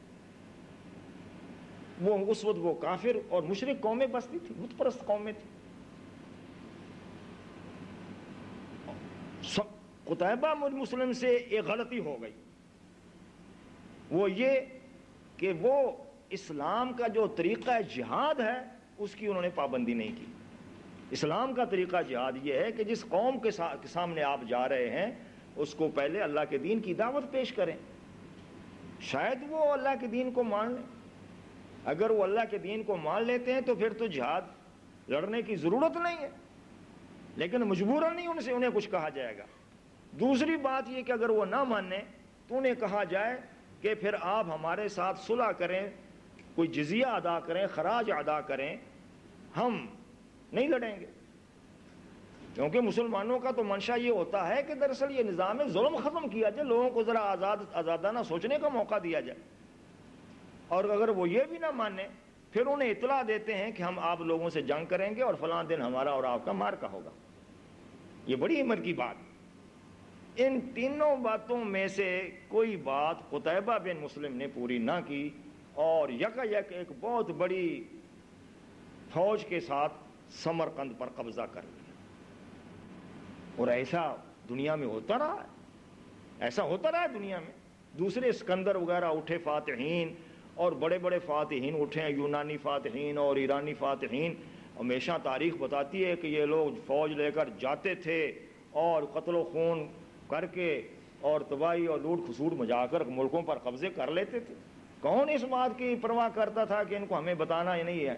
وہ اس وقت وہ کافر اور مشرک قومیں بستی تھی، بت پرست قومیں تھی۔ قتیبہ بن مسلم سے ایک غلطی ہو گئی، وہ یہ کہ وہ اسلام کا جو طریقہ جہاد ہے اس کی انہوں نے پابندی نہیں کی۔ اسلام کا طریقہ جہاد یہ ہے کہ جس قوم کے سامنے آپ جا رہے ہیں اس کو پہلے اللہ کے دین کی دعوت پیش کریں، شاید وہ اللہ کے دین کو مان لیں۔ اگر وہ اللہ کے دین کو مان لیتے ہیں تو پھر تو جہاد لڑنے کی ضرورت نہیں ہے، لیکن مجبوراً نہیں انہیں کچھ کہا جائے گا۔ دوسری بات یہ کہ اگر وہ نہ مانے تو انہیں کہا جائے کہ پھر آپ ہمارے ساتھ صلح کریں، کوئی جزیہ ادا کریں، خراج ادا کریں، ہم نہیں لڑیں گے۔ کیونکہ مسلمانوں کا تو منشا یہ ہوتا ہے کہ دراصل یہ نظام ظلم ختم کیا جائے، لوگوں کو ذرا آزادانہ سوچنے کا موقع دیا جائے۔ اور اگر وہ یہ بھی نہ مانے پھر انہیں اطلاع دیتے ہیں کہ ہم آپ لوگوں سے جنگ کریں گے اور فلاں دن ہمارا اور آپ کا مارکا ہوگا۔ یہ بڑی ہمت کی بات۔ ان تینوں باتوں میں سے کوئی بات قتیبہ بن مسلم نے پوری نہ کی اور یکا یک ایک بہت بڑی فوج کے ساتھ سمرقند پر قبضہ کر لیا۔ اور ایسا دنیا میں ہوتا رہا ہے، ایسا ہوتا رہا ہے دنیا میں۔ دوسرے اسکندر وغیرہ اٹھے فاتحین، اور بڑے بڑے فاتحین اٹھے ہیں، یونانی فاتحین اور ایرانی فاتحین۔ ہمیشہ تاریخ بتاتی ہے کہ یہ لوگ فوج لے کر جاتے تھے اور قتل و خون کر کے اور تباہی اور لوٹ کھسوٹ مچا کر ملکوں پر قبضے کر لیتے تھے۔ کون اس بات کی پرواہ کرتا تھا کہ ان کو ہمیں بتانا ہی نہیں ہے؟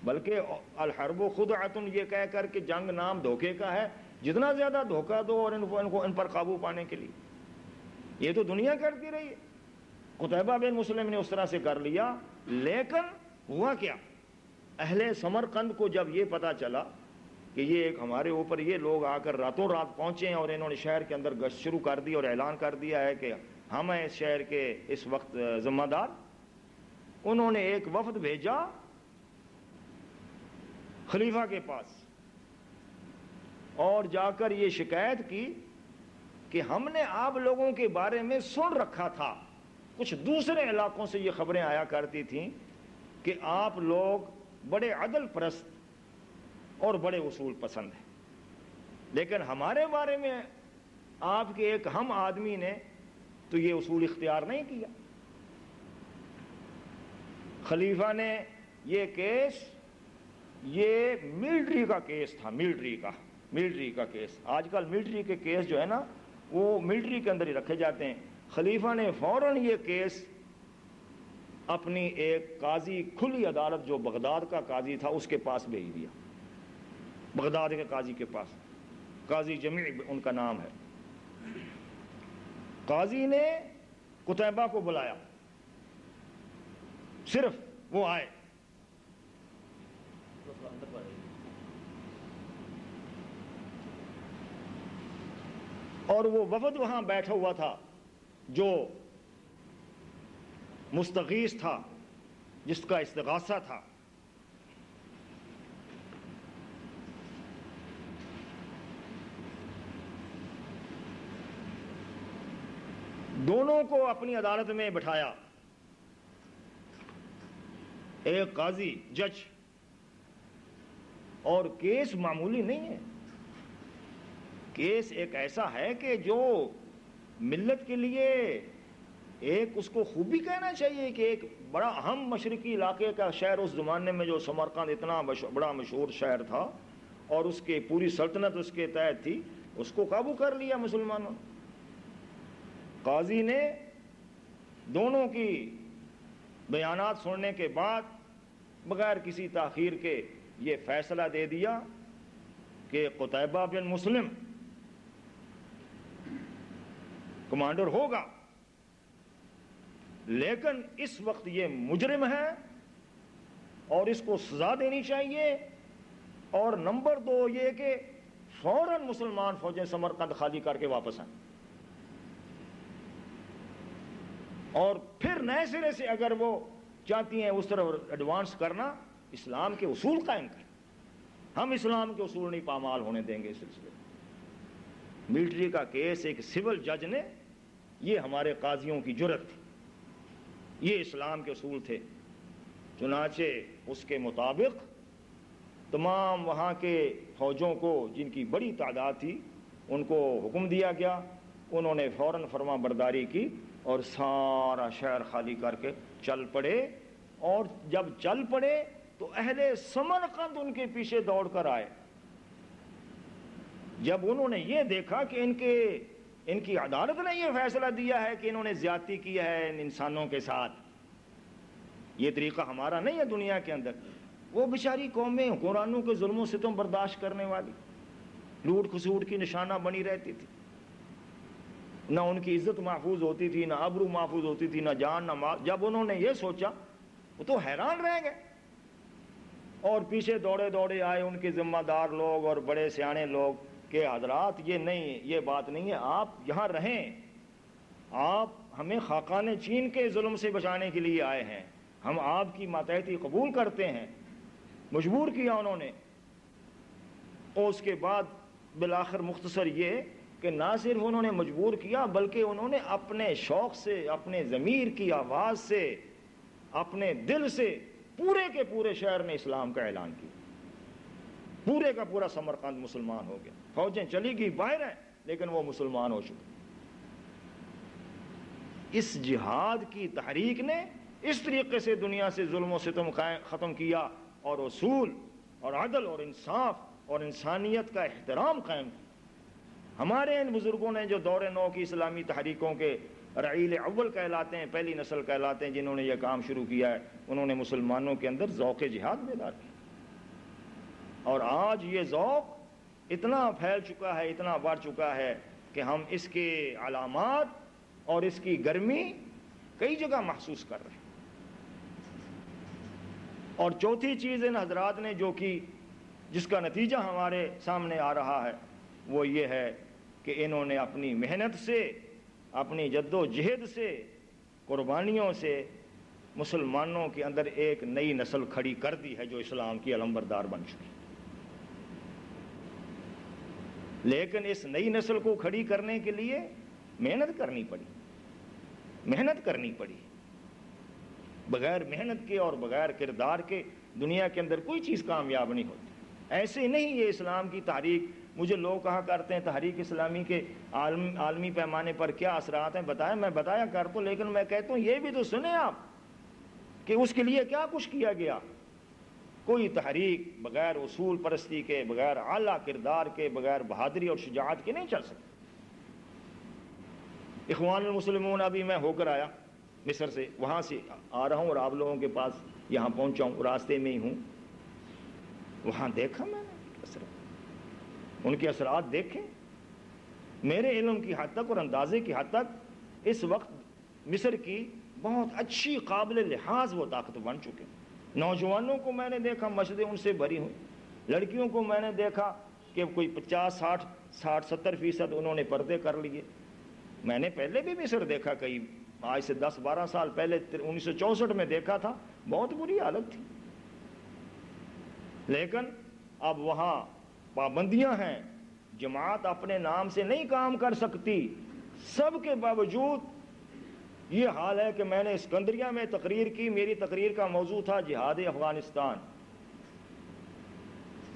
بلکہ الحرب خدعۃ یہ کہہ کر کہ جنگ نام دھوکے کا ہے، جتنا زیادہ دھوکہ دو اور ان پر قابو پانے کے لیے، یہ تو دنیا کرتی رہی ہے۔ قتیبہ بن مسلم نے اس طرح سے کر لیا، لیکن ہوا کیا؟ اہل سمرقند کو جب یہ پتا چلا کہ یہ ایک ہمارے اوپر یہ لوگ آ کر راتوں رات پہنچے ہیں اور انہوں نے شہر کے اندر گشت شروع کر دی اور اعلان کر دیا ہے کہ ہم ہیں اس شہر کے اس وقت ذمہ دار، انہوں نے ایک وفد بھیجا خلیفہ کے پاس اور جا کر یہ شکایت کی کہ ہم نے آپ لوگوں کے بارے میں سن رکھا تھا، کچھ دوسرے علاقوں سے یہ خبریں آیا کرتی تھیں کہ آپ لوگ بڑے عدل پرست اور بڑے اصول پسند ہیں، لیکن ہمارے بارے میں آپ کے ایک ہم آدمی نے تو یہ اصول اختیار نہیں کیا۔ خلیفہ نے یہ کیس، یہ ملٹری کا کیس تھا، ملٹری کا کیس۔ آج کل ملٹری کے کیس جو ہے نا وہ ملٹری کے اندر ہی رکھے جاتے ہیں۔ خلیفہ نے فوراً یہ کیس اپنی ایک قاضی کھلی عدالت جو بغداد کا قاضی تھا اس کے پاس بھیج دیا، بغداد کے قاضی کے پاس، قاضی جمیع ان کا نام ہے۔ قاضی نے قتیبہ کو بلایا، صرف وہ آئے، اور وہ وفد وہاں بیٹھا ہوا تھا جو مستغیث تھا، جس کا استغاثہ تھا۔ دونوں کو اپنی عدالت میں بٹھایا، ایک قاضی جج، اور کیس معمولی نہیں ہے، کیس ایک ایسا ہے کہ جو ملت کے لیے ایک اس کو خوبی کہنا چاہیے کہ ایک بڑا اہم مشرقی علاقے کا شہر اس زمانے میں جو سمرقند اتنا بڑا مشہور شہر تھا اور اس کے پوری سلطنت اس کے تحت تھی، اس کو قابو کر لیا مسلمانوں۔ قاضی نے دونوں کی بیانات سننے کے بعد بغیر کسی تاخیر کے یہ فیصلہ دے دیا کہ قتیبہ بن مسلم کمانڈر ہوگا، لیکن اس وقت یہ مجرم ہے اور اس کو سزا دینی چاہیے، اور نمبر 2 یہ کہ فوراً مسلمان فوجیں سمرقند خالی کر کے واپس آئیں، اور پھر نئے سرے سے اگر وہ چاہتی ہیں اس طرح ایڈوانس کرنا، اسلام کے اصول قائم کریں۔ ہم اسلام کے اصول نہیں پامال ہونے دیں گے اس سلسلے میں۔ ملٹری کا کیس ایک سول جج نے، یہ ہمارے قاضیوں کی جرت تھی، یہ اسلام کے اصول تھے۔ چنانچہ اس کے مطابق تمام وہاں کے فوجوں کو، جن کی بڑی تعداد تھی، ان کو حکم دیا گیا، انہوں نے فوراً فرما برداری کی اور سارا شہر خالی کر کے چل پڑے، اور جب چل پڑے تو اہل سمرقند ان کے پیچھے دوڑ کر آئے۔ جب انہوں نے یہ دیکھا کہ ان کی عدالت نے یہ فیصلہ دیا ہے کہ انہوں نے زیادتی کی ہے ان انسانوں کے ساتھ، یہ طریقہ ہمارا نہیں ہے دنیا کے اندر، وہ بیچاری قومیں حکمرانوں کے ظلم و ستم برداشت کرنے والی، لوٹ کھسوٹ کی نشانہ بنی رہتی تھی، نہ ان کی عزت محفوظ ہوتی تھی، نہ آبرو محفوظ ہوتی تھی، نہ جان نہ مال۔ جب انہوں نے یہ سوچا وہ تو حیران رہ گئے، اور پیچھے دوڑے دوڑے آئے ان کے ذمہ دار لوگ اور بڑے سیانے لوگ کہ حضرات یہ بات نہیں ہے، آپ یہاں رہیں، آپ ہمیں خاقان چین کے ظلم سے بچانے کے لیے آئے ہیں، ہم آپ کی ماتحتی قبول کرتے ہیں۔ مجبور کیا انہوں نے، اور اس کے بعد بالآخر مختصر یہ کہ نہ صرف انہوں نے مجبور کیا بلکہ انہوں نے اپنے شوق سے، اپنے ضمیر کی آواز سے، اپنے دل سے پورے کے پورے شہر میں اسلام کا اعلان کیا، پورے کا پورا سمرقند مسلمان ہو گیا۔ فوجیں چلی گئی باہر ہیں لیکن وہ مسلمان ہو چکے۔ اس جہاد کی تحریک نے اس طریقے سے دنیا سے ظلم و ستم ختم کیا، اور اصول اور عدل اور انصاف اور انسانیت کا احترام قائم کیا۔ ہمارے ان بزرگوں نے جو دور نو کی اسلامی تحریکوں کے رعیل اول کہلاتے ہیں، پہلی نسل کہلاتے ہیں، جنہوں نے یہ کام شروع کیا ہے، انہوں نے مسلمانوں کے اندر ذوق جہاد بیدار کیا، اور آج یہ ذوق اتنا پھیل چکا ہے، اتنا بڑھ چکا ہے کہ ہم اس کے علامات اور اس کی گرمی کئی جگہ محسوس کر رہے ہیں۔ اور چوتھی چیز ان حضرات نے جو کی، جس کا نتیجہ ہمارے سامنے آ رہا ہے، وہ یہ ہے کہ انہوں نے اپنی محنت سے، اپنی جد و جہد سے، قربانیوں سے مسلمانوں کے اندر ایک نئی نسل کھڑی کر دی ہے جو اسلام کی علمبردار بن چکی۔ لیکن اس نئی نسل کو کھڑی کرنے کے لیے محنت کرنی پڑی۔ بغیر محنت کے اور بغیر کردار کے دنیا کے اندر کوئی چیز کامیاب نہیں ہوتی۔ ایسے نہیں یہ اسلام کی تحریک، مجھے لوگ کہا کرتے ہیں تحریک اسلامی کے عالمی پیمانے پر کیا اثرات ہیں، بتائیں، میں بتایا کرتا ہوں، لیکن میں کہتا ہوں یہ بھی تو سنیں آپ کہ اس کے لیے کیا کچھ کیا گیا۔ کوئی تحریک بغیر اصول پرستی کے، بغیر اعلیٰ کردار کے، بغیر بہادری اور شجاعت کے نہیں چل سکتی۔ اخوان المسلمون ابھی میں ہو کر آیا مصر سے، وہاں سے آ رہا ہوں اور آپ لوگوں کے پاس یہاں پہنچا ہوں، راستے میں ہی ہوں، وہاں دیکھا میں نے ان کے اثرات دیکھیں۔ میرے علم کی حد تک اور اندازے کی حد تک اس وقت مصر کی بہت اچھی قابل لحاظ وہ طاقت بن چکے۔ نوجوانوں کو میں نے دیکھا مسجدیں ان سے بھری ہوئی، لڑکیوں کو میں نے دیکھا کہ کوئی 50-60-70% انہوں نے پردے کر لیے۔ میں نے پہلے بھی مصر دیکھا، کئی آج سے 10-12 سال پہلے 1964 میں دیکھا تھا، بہت بری حالت تھی، لیکن اب وہاں پابندیاں ہیں، جماعت اپنے نام سے نہیں کام کر سکتی، سب کے باوجود یہ حال ہے کہ میں نے اسکندریہ میں تقریر کی، میری تقریر کا موضوع تھا جہاد افغانستان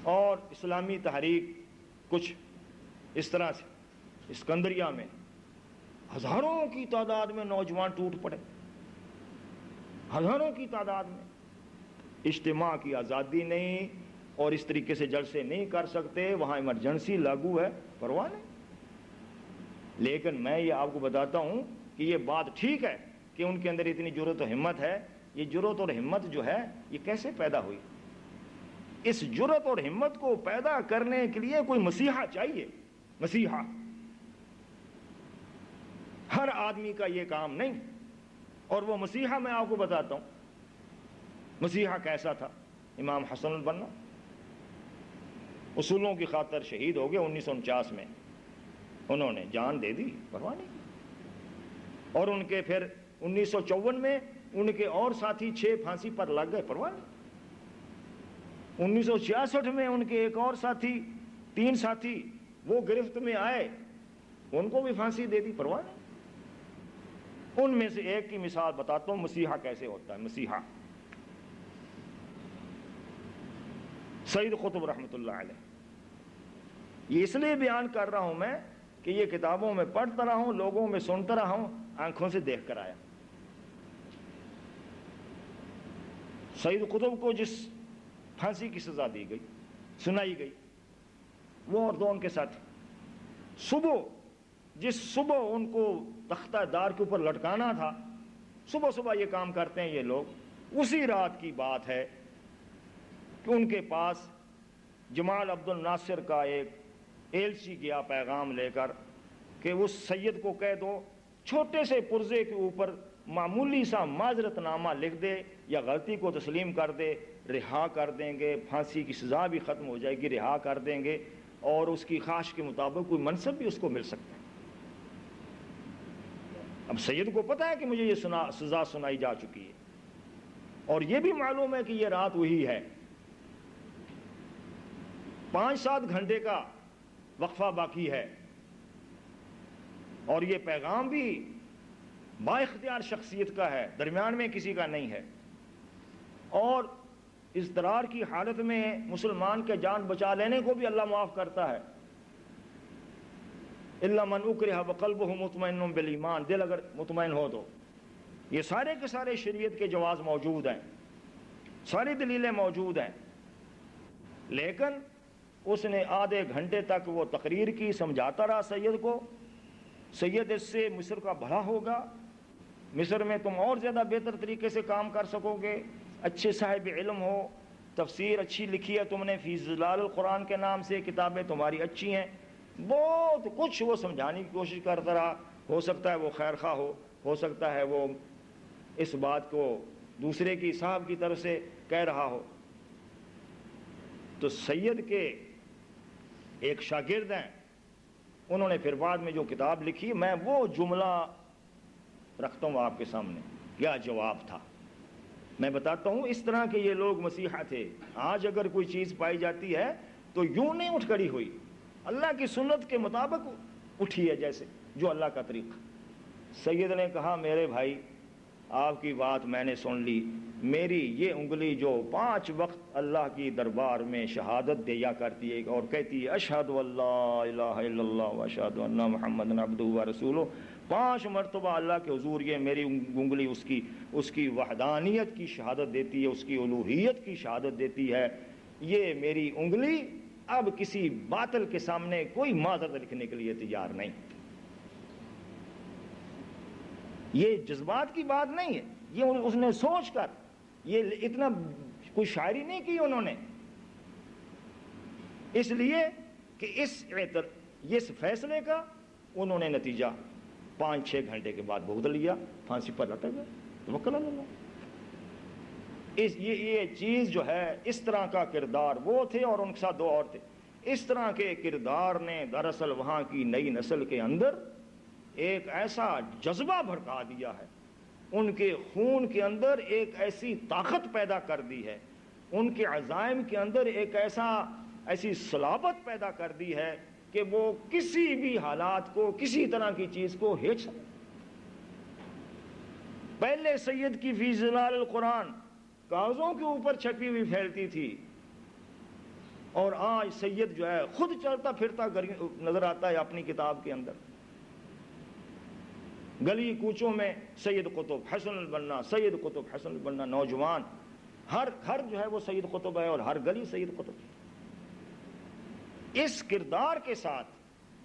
اور اسلامی تحریک، کچھ اس طرح سے اسکندریہ میں ہزاروں کی تعداد میں نوجوان ٹوٹ پڑے، ہزاروں کی تعداد میں۔ اجتماع کی آزادی نہیں اور اس طریقے سے جلسے نہیں کر سکتے، وہاں ایمرجنسی لاگو ہے، پرواہ نہیں۔ لیکن میں یہ آپ کو بتاتا ہوں کہ یہ بات ٹھیک ہے کہ ان کے اندر اتنی جرأت و ہمت ہے۔ یہ جرأت اور ہمت جو ہے یہ کیسے پیدا ہوئی؟ اس جرأت اور ہمت کو پیدا کرنے کے لیے کوئی مسیحا چاہیے، مسیحا۔ ہر آدمی کا یہ کام نہیں، اور وہ مسیحا میں آپ کو بتاتا ہوں مسیحا کیسا تھا۔ امام حسن البنا اصولوں کی خاطر شہید ہو گئے 1949 میں، انہوں نے جان دے دی، پرواہ نہیں کی۔ اور ان کے پھر 1954 میں ان کے اور ساتھی 6 پھانسی پر لگ گئے، پرواہ نہیں۔ 1966 میں ان کے ایک اور ساتھی، 3 ساتھی وہ گرفت میں آئے، ان کو بھی پھانسی دے دی، پرواہ نہیں۔ ان میں سے ایک کی مثال بتاتا ہوں، مسیحا کیسے ہوتا ہے۔ مسیحا سید قطب رحمۃ اللہ علیہ۔ یہ اس لیے بیان کر رہا ہوں میں کہ یہ کتابوں میں پڑھتا رہا ہوں، لوگوں میں سنتا رہا ہوں، آنکھوں سے دیکھ کر آیا۔ سید قطب کو جس پھانسی کی سزا دی گئی، سنائی گئی، وہ اور 2 ان کے ساتھ جس صبح ان کو تختہ دار کے اوپر لٹکانا تھا، صبح یہ کام کرتے ہیں یہ لوگ۔ اسی رات کی بات ہے کہ ان کے پاس جمال عبد الناصر کا ایک ایلچی گیا پیغام لے کر کہ اس سید کو کہہ دو چھوٹے سے پرزے کے اوپر معمولی سا معذرت نامہ لکھ دے یا غلطی کو تسلیم کر دے، رہا کر دیں گے، پھانسی کی سزا بھی ختم ہو جائے گی، رہا کر دیں گے، اور اس کی خواہش کے مطابق کوئی منصب بھی اس کو مل سکتا ہے۔ اب سید کو پتا ہے کہ مجھے یہ سزا سنائی جا چکی ہے، اور یہ بھی معلوم ہے کہ یہ رات وہی ہے۔ 5-7 گھنٹے کا وقفہ باقی ہے، اور یہ پیغام بھی با اختیار شخصیت کا ہے، درمیان میں کسی کا نہیں ہے، اور اضطرار کی حالت میں مسلمان کے جان بچا لینے کو بھی اللہ معاف کرتا ہے۔ الا من اکرہ وقلبہ مطمئن بالایمان، دل اگر مطمئن ہو تو۔ یہ سارے کے سارے شریعت کے جواز موجود ہیں، ساری دلیلیں موجود ہیں، لیکن اس نے آدھے گھنٹے تک وہ تقریر کی، سمجھاتا رہا سید کو، سید اس سے مصر کا بھلا ہوگا، مصر میں تم اور زیادہ بہتر طریقے سے کام کر سکو گے، اچھے صاحب علم ہو، تفسیر اچھی لکھی ہے تم نے، فی ظلال القرآن کے نام سے کتابیں تمہاری اچھی ہیں، بہت کچھ وہ سمجھانے کی کوشش کرتا رہا۔ ہو سکتا ہے وہ خیر خواہ ہو سکتا ہے وہ اس بات کو دوسرے کی صاحب کی طرف سے کہہ رہا ہو۔ تو سید کے ایک شاگرد ہیں، انہوں نے پھر بعد میں جو کتاب لکھی، میں وہ جملہ رکھتا ہوں آپ کے سامنے، کیا جواب تھا میں بتاتا ہوں۔ اس طرح کے یہ لوگ مسیحا تھے۔ آج اگر کوئی چیز پائی جاتی ہے تو یوں نہیں اٹھ کھڑی ہوئی، اللہ کی سنت کے مطابق اٹھی ہے، جیسے جو اللہ کا طریقہ۔ سید نے کہا میرے بھائی آپ کی بات میں نے سن لی، میری یہ انگلی جو 5 وقت اللہ کی دربار میں شہادت دیا کرتی ہے اور کہتی ہے اشہد اللہ الہ الا اللہ و اشہد ان محمد عبدہ و رسولہ، 5 مرتبہ اللہ کے حضور یہ میری انگلی اس کی وحدانیت کی شہادت دیتی ہے، اس کی الوہیت کی شہادت دیتی ہے۔ یہ میری انگلی اب کسی باطل کے سامنے کوئی معذرت لکھنے کے لیے تیار نہیں۔ یہ جذبات کی بات نہیں ہے، یہ اس نے سوچ کر، یہ اتنا کوئی شاعری نہیں کی انہوں نے، اس لیے کہ اس فیصلے کا انہوں نے نتیجہ 5-6 گھنٹے کے بعد بھگت لیا، پھانسی پر لٹک گئے، توکل علی اللہ۔ یہ چیز جو ہے، اس طرح کا کردار وہ تھے اور ان کے ساتھ 2 اور تھے۔ اس طرح کے کردار نے دراصل وہاں کی نئی نسل کے اندر ایک ایسا جذبہ بھڑکا دیا ہے، ان کے خون کے اندر ایک ایسی طاقت پیدا کر دی ہے، ان کے عزائم کے اندر ایک ایسی صلابت پیدا کر دی ہے کہ وہ کسی بھی حالات کو، کسی طرح کی چیز کو ہیچ سکتے۔ پہلے سید کی فی ظلال القرآن کاغذوں کے اوپر چھپی ہوئی پھیلتی تھی، اور آج سید جو ہے خود چلتا پھرتا نظر آتا ہے اپنی کتاب کے اندر۔ گلی کوچوں میں سید قطب حسن البنا، سید قطب حسن البنا، نوجوان ہر گھر جو ہے وہ سید قطب ہے، اور ہر گلی سید قطب۔ اس کردار کے ساتھ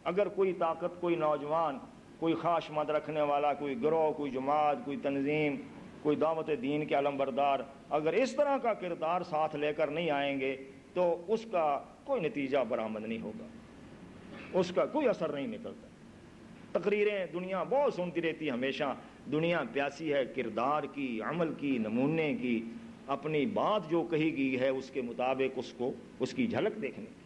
اگر کوئی طاقت، کوئی نوجوان، کوئی خواہش مند رکھنے والا، کوئی گروہ، کوئی جماعت، کوئی تنظیم، کوئی دعوت دین کے علمبردار اگر اس طرح کا کردار ساتھ لے کر نہیں آئیں گے تو اس کا کوئی نتیجہ برآمد نہیں ہوگا، اس کا کوئی اثر نہیں نکلتا۔ تقریریں دنیا بہت سنتی رہتی، ہمیشہ دنیا پیاسی ہے کردار کی، عمل کی، نمونے کی، اپنی بات جو کہی گئی ہے اس کے مطابق اس کی جھلک دیکھنے کی۔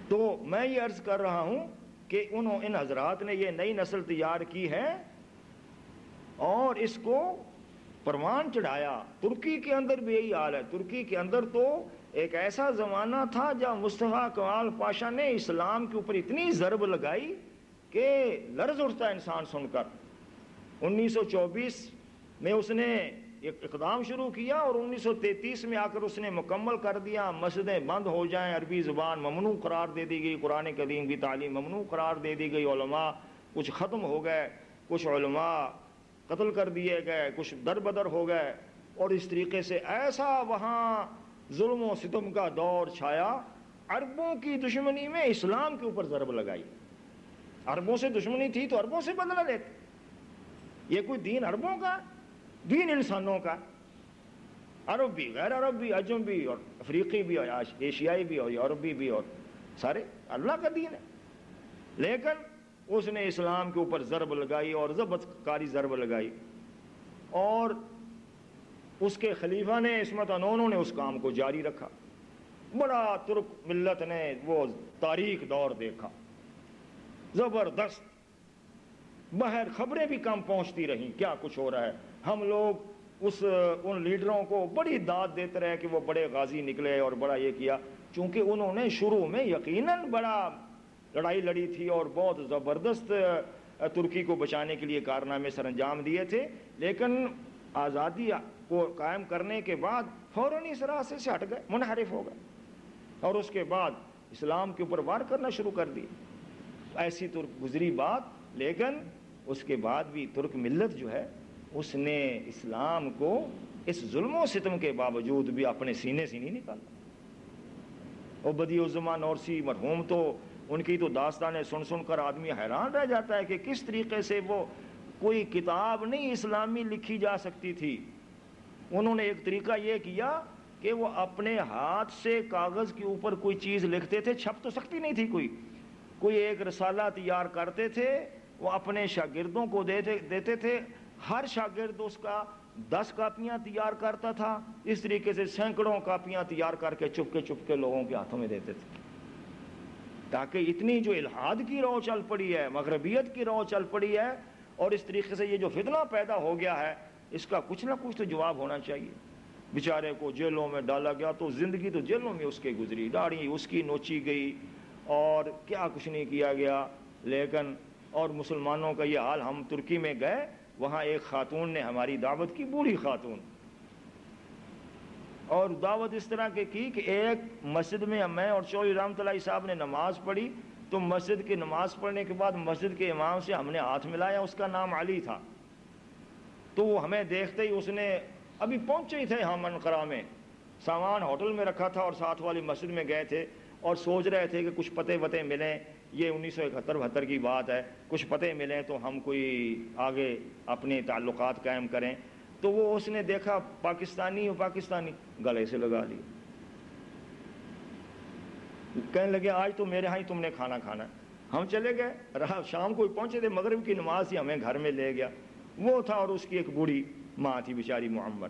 تو میں یہ عرض کر رہا ہوں کہ ان حضرات نے یہ نئی نسل تیار کی ہے اور اس کو پروان چڑھایا۔ ترکی کے اندر بھی یہی حال ہے۔ ترکی کے اندر تو ایک ایسا زمانہ تھا جب مصطفیٰ کمال پاشا نے اسلام کے اوپر اتنی ضرب لگائی کہ لرز اٹھتا ہے انسان سن کر۔ 1924 میں اس نے ایک اقدام شروع کیا اور 1933 میں آ کر اس نے مکمل کر دیا۔ مسجدیں بند ہو جائیں، عربی زبان ممنوع قرار دے دی گئی، قرآن کریم کی تعلیم ممنوع قرار دے دی گئی، علماء کچھ ختم ہو گئے، کچھ علماء قتل کر دیے گئے، کچھ در بدر ہو گئے، اور اس طریقے سے ایسا وہاں ظلم و ستم کا دور چھایا۔ عربوں کی دشمنی میں اسلام کے اوپر ضرب لگائی۔ عربوں سے دشمنی تھی تو عربوں سے بدلہ لیتے۔ یہ کوئی دین عربوں کا، دین انسانوں کا، عرب بھی، غیر عرب بھی، عجم بھی، اور افریقی بھی، اور ایشیائی بھی، اور یورپی بھی، اور سارے اللہ کا دین ہے۔ لیکن اس نے اسلام کے اوپر ضرب لگائی اور ضبط کاری ضرب لگائی، اور اس کے خلیفہ نے عصمت انہوں نے اس کام کو جاری رکھا۔ بڑا ترک ملت نے وہ تاریخ دور دیکھا، زبردست، باہر خبریں بھی کم پہنچتی رہیں کیا کچھ ہو رہا ہے۔ ہم لوگ ان لیڈروں کو بڑی داد دیتے رہے کہ وہ بڑے غازی نکلے اور بڑا یہ کیا، چونکہ انہوں نے شروع میں یقیناً بڑا لڑائی لڑی تھی اور بہت زبردست ترکی کو بچانے کے لیے کارنامے سر انجام دیے تھے، لیکن آزادی کو قائم کرنے کے بعد فوراً اس راستے سے ہٹ گئے، منحرف ہو گئے، اور اس کے بعد اسلام کے اوپر وار کرنا شروع کر دی۔ ایسی ترک گزری بات، لیکن اس کے بعد بھی ترک ملت جو ہے اس نے اسلام کو اس ظلم و ستم کے باوجود بھی اپنے سینے سے نہیں نکالا۔ اور بدیع الزمان نورسی مرحوم تو ان کی تو داستانیں سن سن کر آدمی حیران رہ جاتا ہے کہ کس طریقے سے وہ کوئی کتاب نہیں اسلامی لکھی جا سکتی تھی۔ انہوں نے ایک طریقہ یہ کیا کہ وہ اپنے ہاتھ سے کاغذ کے اوپر کوئی چیز لکھتے تھے، چھپ تو سکتی نہیں تھی، کوئی ایک رسالہ تیار کرتے تھے، وہ اپنے شاگردوں کو دیتے تھے، ہر شاگرد اس کا 10 کاپیاں تیار کرتا تھا، اس طریقے سے سینکڑوں کاپیاں تیار کر کے چپ کے لوگوں کے ہاتھوں میں دیتے تھے، تاکہ اتنی جو الحاد کی رو چل پڑی ہے، مغربیت کی رو چل پڑی ہے، اور اس طریقے سے یہ جو فتنہ پیدا ہو گیا ہے، اس کا کچھ نہ کچھ تو جواب ہونا چاہیے۔ بیچارے کو جیلوں میں ڈالا گیا تو زندگی تو جیلوں میں اس کے گزری، داڑھی اس کی نوچی گئی اور کیا کچھ نہیں کیا گیا، لیکن اور مسلمانوں کا یہ حال۔ ہم ترکی میں گئے، وہاں ایک خاتون نے ہماری دعوت کی، بوڑھی خاتون، اور دعوت اس طرح کی کہ ایک مسجد میں میں اور چودھری رحمت اللہ صاحب نے نماز پڑھی، تو مسجد کی نماز پڑھنے کے بعد مسجد کے امام سے ہم نے ہاتھ ملایا، اس کا نام علی تھا، تو وہ ہمیں دیکھتے ہی اس نے، ابھی پہنچے ہی تھے ہم انقرہ میں، سامان ہوٹل میں رکھا تھا اور ساتھ والی مسجد میں گئے تھے اور سوچ رہے تھے کہ کچھ پتے وتے ملیں، یہ 1971-72 کی بات ہے، کچھ پتے ملیں تو ہم کوئی آگے اپنے تعلقات قائم کریں، تو وہ اس نے دیکھا پاکستانی گلے سے لگا لی، کہنے لگے آج تو میرے ہاں ہی تم نے کھانا کھانا ہے۔ ہم چلے گئے، شام کو پہنچے تھے، مغرب کی نماز ہی ہمیں گھر میں لے گیا، وہ تھا اور اس کی ایک بوڑھی ماں تھی بیچاری معمر۔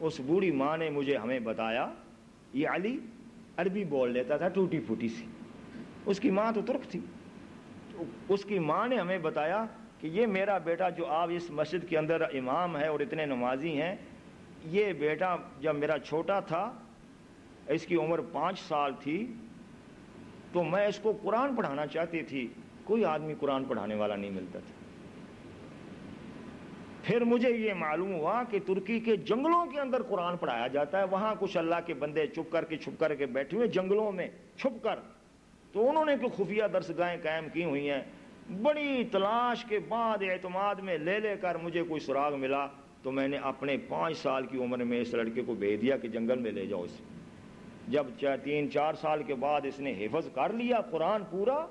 اس بوڑھی ماں نے ہمیں بتایا، یہ علی عربی بول لیتا تھا ٹوٹی پھوٹی سی، اس کی ماں تو ترک تھی، اس کی ماں نے ہمیں بتایا کہ یہ میرا بیٹا جو آپ اس مسجد کے اندر امام ہے اور اتنے نمازی ہیں، یہ بیٹا جب میرا چھوٹا تھا، اس کی عمر 5 سال تھی، تو میں اس کو قرآن پڑھانا چاہتی تھی، کوئی آدمی قرآن پڑھانے والا نہیں ملتا تھا، پھر مجھے یہ معلوم ہوا کہ ترکی کے جنگلوں کے اندر قرآن پڑھایا جاتا ہے، وہاں کچھ اللہ کے بندے چھپ کر کے بیٹھے ہوئے جنگلوں میں چھپ کر، تو انہوں نے کوئی خفیہ درسگاہیں قائم کی ہوئی ہیں۔ بڑی تلاش کے بعد اعتماد میں لے کر مجھے کوئی سراغ ملا، تو میں نے اپنے 5 سال کی عمر میں اس لڑکے کو بھیج دیا کہ جنگل میں لے جاؤ اسے۔ جب 3-4 سال کے بعد اس نے حفظ کر لیا قرآن پورا،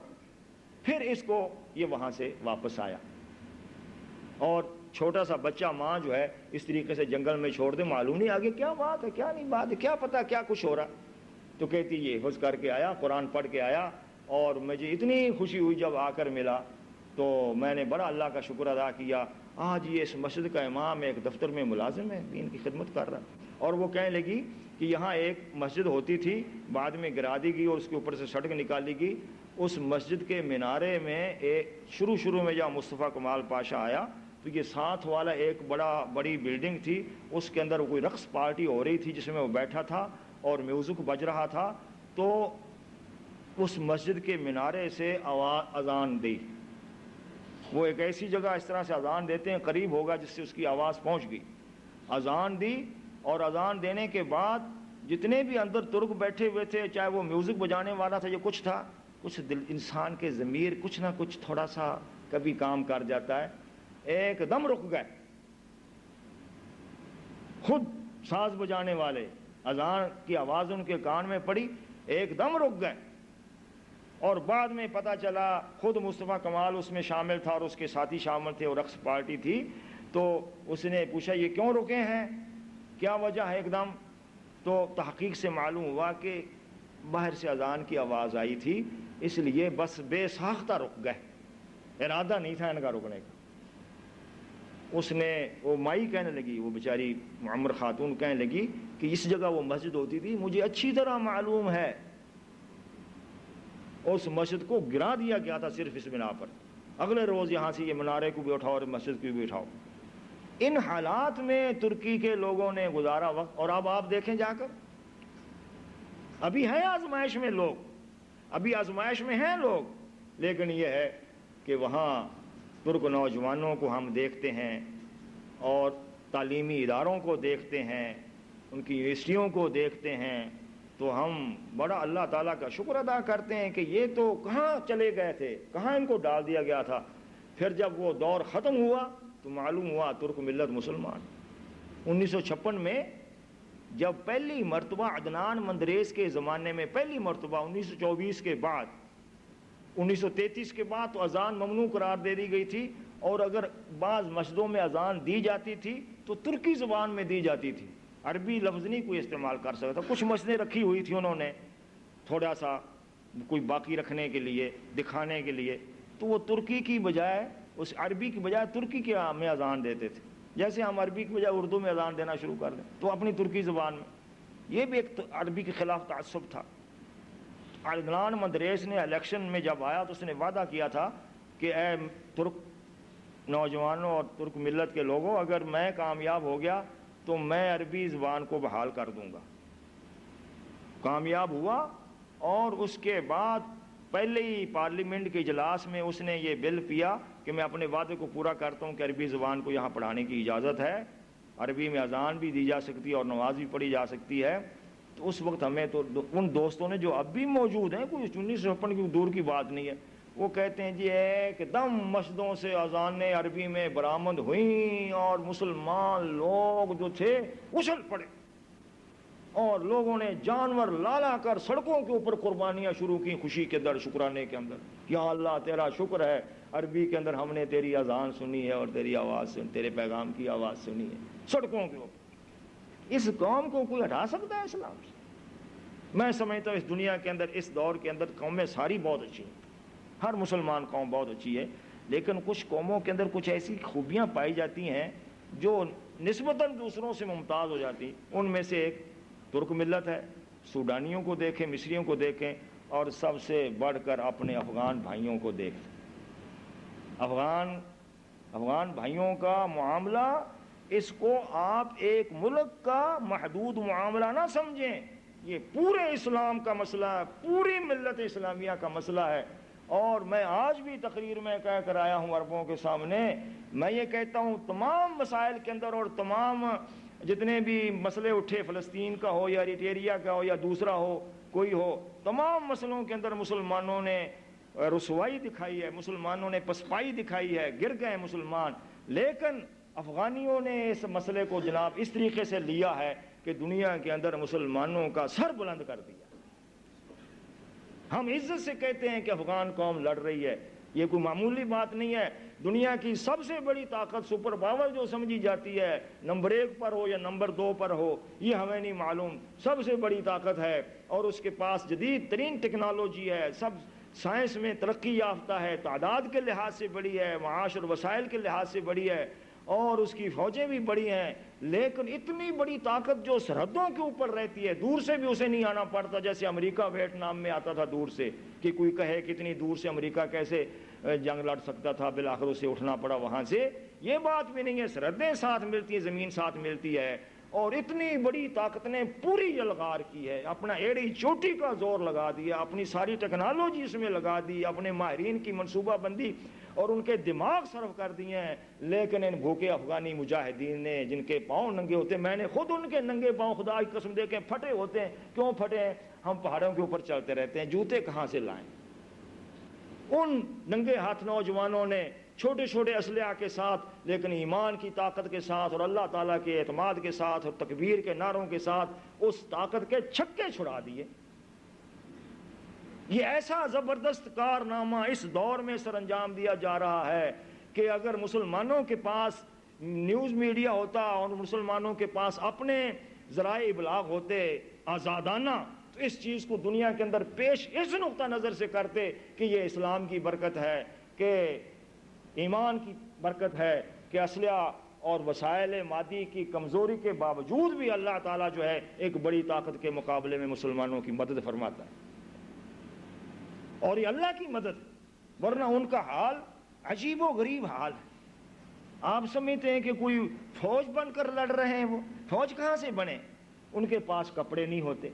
پھر اس کو یہ وہاں سے واپس آیا۔ اور چھوٹا سا بچہ ماں جو ہے اس طریقے سے جنگل میں چھوڑ دے، معلوم نہیں آگے کیا بات ہے کیا نہیں بات ہے، کیا پتا کیا کچھ ہو رہا، تو کہتی یہ حفظ کر کے آیا، قرآن پڑھ کے آیا، اور مجھے اتنی خوشی ہوئی جب آ کر ملا، تو میں نے بڑا اللہ کا شکر ادا کیا۔ آج یہ اس مسجد کا امام ایک دفتر میں ملازم ہے، دین کی خدمت کر رہا، اور وہ کہنے لگی کہ یہاں ایک مسجد ہوتی تھی، بعد میں گرا دی گئی اور اس کے اوپر سے سڑک نکالی گئی۔ اس مسجد کے مینارے میں شروع میں جب مصطفیٰ کمال پاشا آیا تو یہ ساتھ والا ایک بڑی بلڈنگ تھی، اس کے اندر کوئی رقص پارٹی ہو رہی تھی جس میں وہ بیٹھا تھا اور میوزک بج رہا تھا، تو اس مسجد کے مینارے سے اذان دی۔ وہ ایک ایسی جگہ اس طرح سے اذان دیتے ہیں قریب ہوگا جس سے اس کی آواز پہنچ گئی، اذان دی، اور اذان دینے کے بعد جتنے بھی اندر ترک بیٹھے ہوئے تھے، چاہے وہ میوزک بجانے والا تھا یا کچھ تھا، کچھ دل انسان کے ضمیر کچھ نہ کچھ تھوڑا سا کبھی کام کر جاتا ہے، ایک دم رک گئے۔ خود ساز بجانے والے، اذان کی آواز ان کے کان میں پڑی، ایک دم رک گئے۔ اور بعد میں پتہ چلا خود مصطفیٰ کمال اس میں شامل تھا اور اس کے ساتھی شامل تھے اور رقص پارٹی تھی، تو اس نے پوچھا یہ کیوں رکے ہیں، کیا وجہ ہے ایک دم؟ تو تحقیق سے معلوم ہوا کہ باہر سے اذان کی آواز آئی تھی، اس لیے بس بے ساختہ رک گئے، ارادہ نہیں تھا ان کا رکنے کا۔ اس نے وہ مائی کہنے لگی، وہ بیچاری معمر خاتون کہنے لگی کہ اس جگہ وہ مسجد ہوتی تھی، مجھے اچھی طرح معلوم ہے، اس مسجد کو گرا دیا گیا تھا صرف اس بنا پر، اگلے روز یہاں سے یہ منارے کو بھی اٹھاؤ اور مسجد کو بھی اٹھاؤ۔ ان حالات میں ترکی کے لوگوں نے گزارا وقت، اور اب آپ دیکھیں جا کر، ابھی ہیں آزمائش میں لوگ، ابھی آزمائش میں ہیں لوگ، لیکن یہ ہے کہ وہاں ترک نوجوانوں کو ہم دیکھتے ہیں اور تعلیمی اداروں کو دیکھتے ہیں، ان کی یونیورسٹیوں کو دیکھتے ہیں، تو ہم بڑا اللہ تعالیٰ کا شکر ادا کرتے ہیں کہ یہ تو کہاں چلے گئے تھے، کہاں ان کو ڈال دیا گیا تھا۔ پھر جب وہ دور ختم ہوا تو معلوم ہوا ترک ملت مسلمان۔ 1956 میں جب پہلی مرتبہ عدنان مندریس کے زمانے میں پہلی مرتبہ 1924 کے بعد 1933 کے بعد تو اذان ممنوع قرار دے دی گئی تھی، اور اگر بعض مسجدوں میں اذان دی جاتی تھی تو ترکی زبان میں دی جاتی تھی، عربی لفظ نہیں کوئی استعمال کر سکتا۔ کچھ مسجدیں رکھی ہوئی تھی انہوں نے تھوڑا سا کوئی باقی رکھنے کے لیے، دکھانے کے لیے، تو وہ ترکی کی بجائے، اس عربی کی بجائے ترکی کے میں اذان دیتے تھے، جیسے ہم عربی کی بجائے اردو میں اذان دینا شروع کر دیں تو اپنی ترکی زبان میں۔ یہ بھی ایک عربی کے خلاف تعصب تھا۔ عدنان مندریس نے الیکشن میں جب آیا تو اس نے وعدہ کیا تھا کہ اے ترک نوجوانوں اور ترک ملت کے لوگوں، اگر میں کامیاب ہو گیا تو میں عربی زبان کو بحال کر دوں گا۔ کامیاب ہوا، اور اس کے بعد پہلے ہی پارلیمنٹ کے اجلاس میں اس نے یہ بل پیا کہ میں اپنے وعدے کو پورا کرتا ہوں کہ عربی زبان کو یہاں پڑھانے کی اجازت ہے، عربی میں اذان بھی دی جا سکتی ہے اور نماز بھی پڑھی جا سکتی ہے۔ تو اس وقت ہمیں تو ان دوستوں نے جو اب بھی موجود ہیں، کوئی 1956 کی دور کی بات نہیں ہے، وہ کہتے ہیں جی ایک دم مسجدوں سے اذانیں عربی میں برآمد ہوئیں اور مسلمان لوگ جو تھے اچھل پڑے، اور لوگوں نے جانور لالا کر سڑکوں کے اوپر قربانیاں شروع کی خوشی کے اندر، شکرانے کے اندر، یا اللہ تیرا شکر ہے عربی کے اندر ہم نے تیری اذان سنی ہے اور تیری آواز سنی، تیرے پیغام کی آواز سنی ہے سڑکوں کے اوپر۔ اس قوم کو کوئی ہٹا سکتا ہے اسلام سے؟ میں سمجھتا ہوں اس دنیا کے اندر، اس دور کے اندر قومیں ساری بہت اچھی ہیں، ہر مسلمان قوم بہت اچھی ہے، لیکن کچھ قوموں کے اندر کچھ ایسی خوبیاں پائی جاتی ہیں جو نسبتاً دوسروں سے ممتاز ہو جاتی ہیں۔ ان میں سے ایک ترک ملت ہے، سوڈانیوں کو دیکھیں، مصریوں کو دیکھیں، اور سب سے بڑھ کر اپنے افغان بھائیوں کو دیکھیں۔ افغان بھائیوں کا معاملہ، اس کو آپ ایک ملک کا محدود معاملہ نہ سمجھیں، یہ پورے اسلام کا مسئلہ ہے، پوری ملت اسلامیہ کا مسئلہ ہے، اور میں آج بھی تقریر میں کہہ کر آیا ہوں عربوں کے سامنے، میں یہ کہتا ہوں تمام مسائل کے اندر اور تمام جتنے بھی مسئلے اٹھے، فلسطین کا ہو یا ایریٹریا کا ہو یا دوسرا ہو کوئی ہو، تمام مسئلوں کے اندر مسلمانوں نے رسوائی دکھائی ہے، مسلمانوں نے پسپائی دکھائی ہے، گر گئے مسلمان. لیکن افغانیوں نے اس مسئلے کو جناب اس طریقے سے لیا ہے کہ دنیا کے اندر مسلمانوں کا سر بلند کر دیا. ہم عزت سے کہتے ہیں کہ افغان قوم لڑ رہی ہے، یہ کوئی معمولی بات نہیں ہے. دنیا کی سب سے بڑی طاقت سپر پاور جو سمجھی جاتی ہے، نمبر 1 پر ہو یا نمبر 2 پر ہو، یہ ہمیں نہیں معلوم، سب سے بڑی طاقت ہے اور اس کے پاس جدید ترین ٹیکنالوجی ہے، سب سائنس میں ترقی یافتہ ہے، تعداد کے لحاظ سے بڑی ہے، معاش اور وسائل کے لحاظ سے بڑی ہے، اور اس کی فوجیں بھی بڑی ہیں. لیکن اتنی بڑی طاقت جو سرحدوں کے اوپر رہتی ہے، دور سے بھی اسے نہیں آنا پڑتا، جیسے امریکہ ویتنام میں آتا تھا دور سے، کہ کوئی کہے کتنی دور سے امریکہ کیسے جنگ لڑ سکتا تھا، بالآخر اسے اٹھنا پڑا وہاں سے. یہ بات بھی نہیں ہے، سرحدیں ساتھ ملتی ہیں، زمین ساتھ ملتی ہے. اور اتنی بڑی طاقت نے پوری یلغار کی ہے، اپنا ایڑی چوٹی کا زور لگا دیا، اپنی ساری ٹیکنالوجی اس میں لگا دی، اپنے ماہرین کی منصوبہ بندی اور ان کے دماغ صرف کر دیے ہیں. لیکن ان بھوکے افغانی مجاہدین نے، جن کے پاؤں ننگے ہوتے ہیں، میں نے خود ان کے ننگے پاؤں خدا کی قسم دے کے پھٹے ہوتے ہیں. کیوں پھٹے ہیں؟ ہم پہاڑوں کے اوپر چلتے رہتے ہیں، جوتے کہاں سے لائیں؟ ان ننگے ہاتھ نوجوانوں نے چھوٹے چھوٹے اسلحہ کے ساتھ، لیکن ایمان کی طاقت کے ساتھ اور اللہ تعالیٰ کے اعتماد کے ساتھ اور تکبیر کے نعروں کے ساتھ اس طاقت کے چھکے چھڑا دیے. یہ ایسا زبردست کارنامہ اس دور میں سر انجام دیا جا رہا ہے کہ اگر مسلمانوں کے پاس نیوز میڈیا ہوتا اور مسلمانوں کے پاس اپنے ذرائع ابلاغ ہوتے آزادانہ، تو اس چیز کو دنیا کے اندر پیش اس نقطہ نظر سے کرتے کہ یہ اسلام کی برکت ہے، کہ ایمان کی برکت ہے، کہ اسلحہ اور وسائل مادی کی کمزوری کے باوجود بھی اللہ تعالیٰ جو ہے ایک بڑی طاقت کے مقابلے میں مسلمانوں کی مدد فرماتا ہے. اور یہ اللہ کی مدد، ورنہ ان کا حال عجیب و غریب حال ہے. آپ سمجھتے ہیں کہ کوئی فوج بن کر لڑ رہے ہیں، وہ فوج کہاں سے بنے؟ ان کے پاس کپڑے نہیں ہوتے،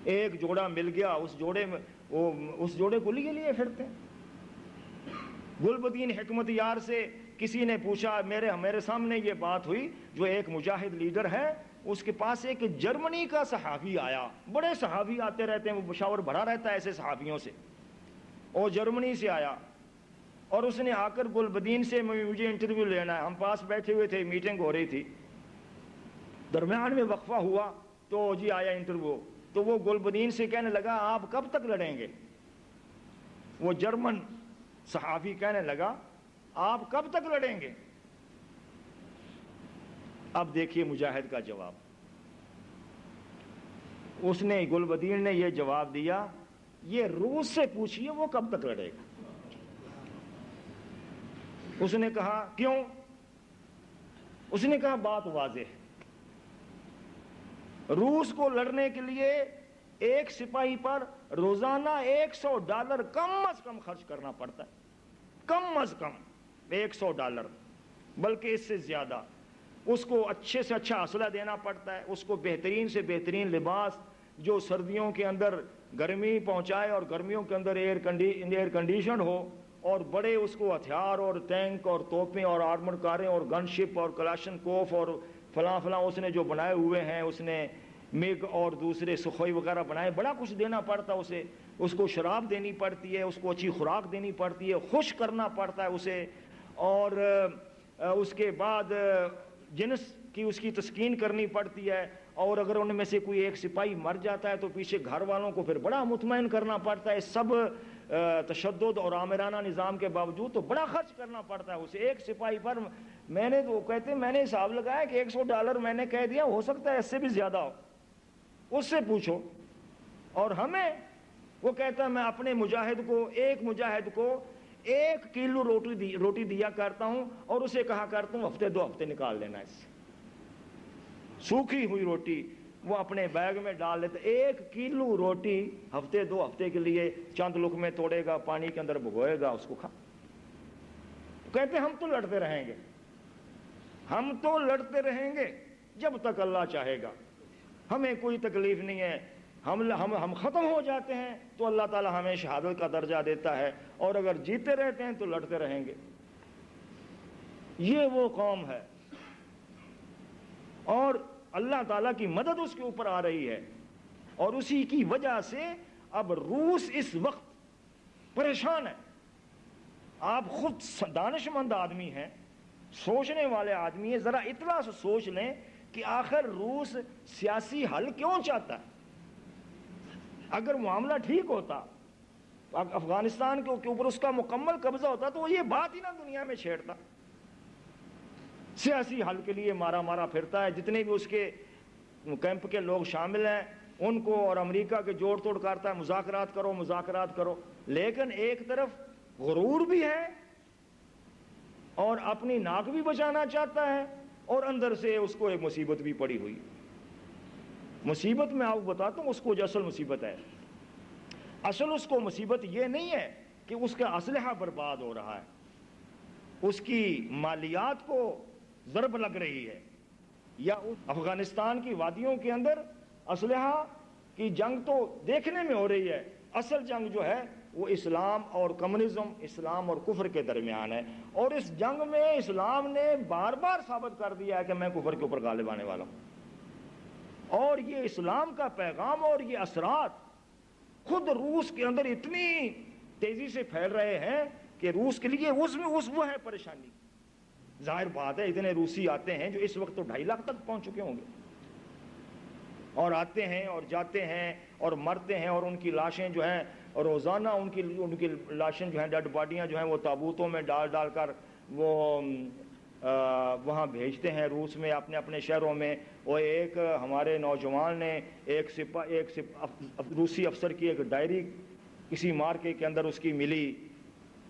ایک جوڑا مل گیا، اس جوڑے کو لیے پھرتے ہیں. گلبدین حکمت یار سے کسی نے پوچھا، میرے سامنے یہ بات ہوئی، جو ایک مجاہد لیڈر ہے، اس کے پاس ایک جرمنی کا صحابی آیا. بڑے صحابی آتے رہتے ہیں، وہ مشاور بھرا رہتا ہے ایسے صحابیوں سے. اور جرمنی سے آیا اور اس نے آ کر گلبدین سے مجھے انٹرویو لینا ہے. ہم پاس بیٹھے ہوئے تھے، میٹنگ ہو رہی تھی، درمیان میں وقفہ ہوا تو جی آیا انٹرویو. تو وہ گلبدین سے کہنے لگا آپ کب تک لڑیں گے؟ وہ جرمن صحافی کہنے لگا آپ کب تک لڑیں گے؟ اب دیکھیے مجاہد کا جواب. اس نے، گلبدین نے یہ جواب دیا، یہ روس سے پوچھئے وہ کب تک لڑے گا. اس نے کہا کیوں؟ اس نے کہا بات واضح ہے، روس کو لڑنے کے لیے ایک سپاہی پر روزانہ $100 کم از کم خرچ کرنا پڑتا ہے، کم از کم $100، بلکہ اس سے زیادہ. اس کو اچھے سے اچھا اسلحہ دینا پڑتا ہے، اس کو بہترین سے بہترین لباس جو سردیوں کے اندر گرمی پہنچائے اور گرمیوں کے اندر ایئر کنڈیشن ہو، اور بڑے اس کو ہتھیار اور ٹینک اور توپیں اور آرمر کاریں اور گن شپ اور کلاشن کوف اور فلاں فلاں اس نے جو بنائے ہوئے ہیں، اس نے میگ اور دوسرے سخوئی وغیرہ بنائے، بڑا کچھ دینا پڑتا ہے اسے. اس کو شراب دینی پڑتی ہے، اس کو اچھی خوراک دینی پڑتی ہے، خوش کرنا پڑتا ہے اسے، اور اس کے بعد جنس کی اس کی تسکین کرنی پڑتی ہے. اور اگر ان میں سے کوئی ایک سپاہی مر جاتا ہے تو پیچھے گھر والوں کو پھر بڑا مطمئن کرنا پڑتا ہے. سب تشدد اور آمرانہ نظام کے باوجود تو بڑا خرچ کرنا پڑتا ہے اسے ایک سپاہی پر. میں نے تو کہتے ہیں میں نے حساب لگایا کہ $100 میں نے کہہ دیا، ہو سکتا ہے اس سے بھی زیادہ ہو، اس سے پوچھو. اور ہمیں وہ کہتا ہے میں اپنے ایک مجاہد کو 1 کلو روٹی دیا کرتا ہوں اور اسے کہا کرتا ہوں ہفتے 2 ہفتے نکال لینا. اس سے سوکھی ہوئی روٹی وہ اپنے بیگ میں ڈال لیتے. 1 کلو روٹی ہفتے 2 ہفتے کے لیے چند لقمے توڑے گا، پانی کے اندر بھگوئے گا، اس کو کھا. کہتے ہیں ہم تو لڑتے رہیں گے، ہم تو لڑتے رہیں گے جب تک اللہ چاہے گا، ہمیں کوئی تکلیف نہیں ہے. ہم ختم ہو جاتے ہیں تو اللہ تعالی ہمیں شہادت کا درجہ دیتا ہے، اور اگر جیتے رہتے ہیں تو لڑتے رہیں گے۔ یہ وہ قوم ہے، اور اللہ تعالیٰ کی مدد اس کے اوپر آ رہی ہے، اور اسی کی وجہ سے اب روس اس وقت پریشان ہے۔ آپ خود دانش مند آدمی ہیں، سوچنے والے آدمی ہیں، ذرا اتنا سے سوچ لیں کہ آخر روس سیاسی حل کیوں چاہتا ہے؟ اگر معاملہ ٹھیک ہوتا، افغانستان کے اوپر اس کا مکمل قبضہ ہوتا، تو وہ یہ بات ہی نہ دنیا میں چھیڑتا۔ سیاسی حل کے لیے مارا مارا پھرتا ہے، جتنے بھی اس کے کیمپ کے لوگ شامل ہیں ان کو اور امریکہ کے جوڑ توڑ کرتا ہے، مذاکرات کرو مذاکرات کرو۔ لیکن ایک طرف غرور بھی ہے اور اپنی ناک بھی بچانا چاہتا ہے، اور اندر سے اس کو ایک مصیبت بھی پڑی ہوئی۔ مصیبت میں آپ کو بتاتا ہوں اس کو جو اصل مصیبت ہے، اصل اس کو مصیبت یہ نہیں ہے کہ اس کا اسلحہ برباد ہو رہا ہے، اس کی مالیات کو ضرب لگ رہی ہے، یا افغانستان کی وادیوں کے اندر اسلحہ کی جنگ تو دیکھنے میں ہو رہی ہے، اصل جنگ جو ہے وہ اسلام اور کمیونزم، اسلام اور کفر کے درمیان ہے، اور اس جنگ میں اسلام نے بار بار ثابت کر دیا ہے کہ میں کفر کے اوپر غالب آنے والا ہوں، اور یہ اسلام کا پیغام اور یہ اثرات خود روس کے اندر اتنی تیزی سے پھیل رہے ہیں کہ روس کے لیے وہ ہے پریشانی۔ ظاہر بات ہے اتنے روسی آتے ہیں جو اس وقت تو 2.5 لاکھ تک پہنچ چکے ہوں گے، اور آتے ہیں اور جاتے ہیں اور مرتے ہیں، اور ان کی لاشیں جو ہیں روزانہ ان کی لاشیں جو ہیں، ڈیڈ باڈیاں جو ہیں وہ تابوتوں میں ڈال کر وہ وہاں بھیجتے ہیں روس میں، اپنے اپنے شہروں میں۔ وہ ایک ہمارے نوجوان نے ایک روسی افسر کی ایک ڈائری کسی مارکے کے اندر اس کی ملی،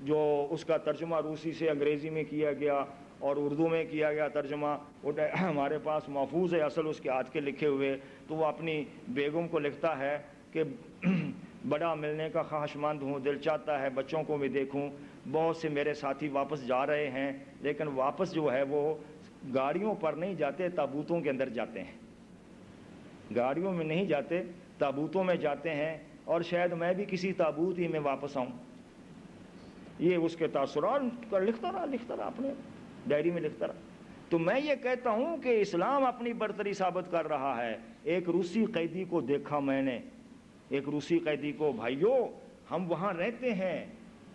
جو اس کا ترجمہ روسی سے انگریزی میں کیا گیا اور اردو میں کیا گیا ترجمہ، وہ ہمارے پاس محفوظ ہے اصل اس کے ہاتھ کے لکھے ہوئے۔ تو وہ اپنی بیگم کو لکھتا ہے کہ بڑا ملنے کا خواہش مند ہوں، دل چاہتا ہے بچوں کو بھی دیکھوں، بہت سے میرے ساتھی واپس جا رہے ہیں، لیکن واپس جو ہے وہ گاڑیوں پر نہیں جاتے، تابوتوں کے اندر جاتے ہیں، گاڑیوں میں نہیں جاتے، تابوتوں میں جاتے ہیں، اور شاید میں بھی کسی تابوت ہی میں واپس آؤں۔ یہ اس کے تاثرات لکھتا رہا اپنے ڈائری میں لکھتا رہا۔ تو میں یہ کہتا ہوں کہ اسلام اپنی برتری ثابت کر رہا ہے۔ ایک روسی قیدی کو دیکھا میں نے، ایک روسی قیدی کو، بھائیو ہم وہاں رہتے ہیں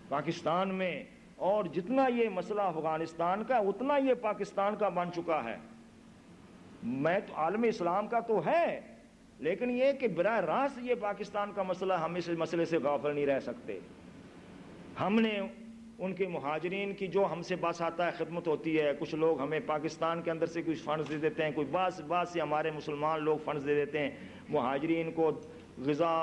پاکستان میں، اور جتنا یہ مسئلہ افغانستان کا اتنا یہ پاکستان کا بن چکا ہے۔ میں تو عالم اسلام کا تو ہے، لیکن یہ کہ براہ راست یہ پاکستان کا مسئلہ، ہم اس مسئلے سے غافل نہیں رہ سکتے۔ ہم نے ان کے مہاجرین کی جو ہم سے بس آتا ہے خدمت ہوتی ہے، کچھ لوگ ہمیں پاکستان کے اندر سے کچھ فنڈز دے دیتے ہیں، کوئی بعض سے ہمارے مسلمان لوگ فنڈز دے دیتے ہیں مہاجرین کو، غذا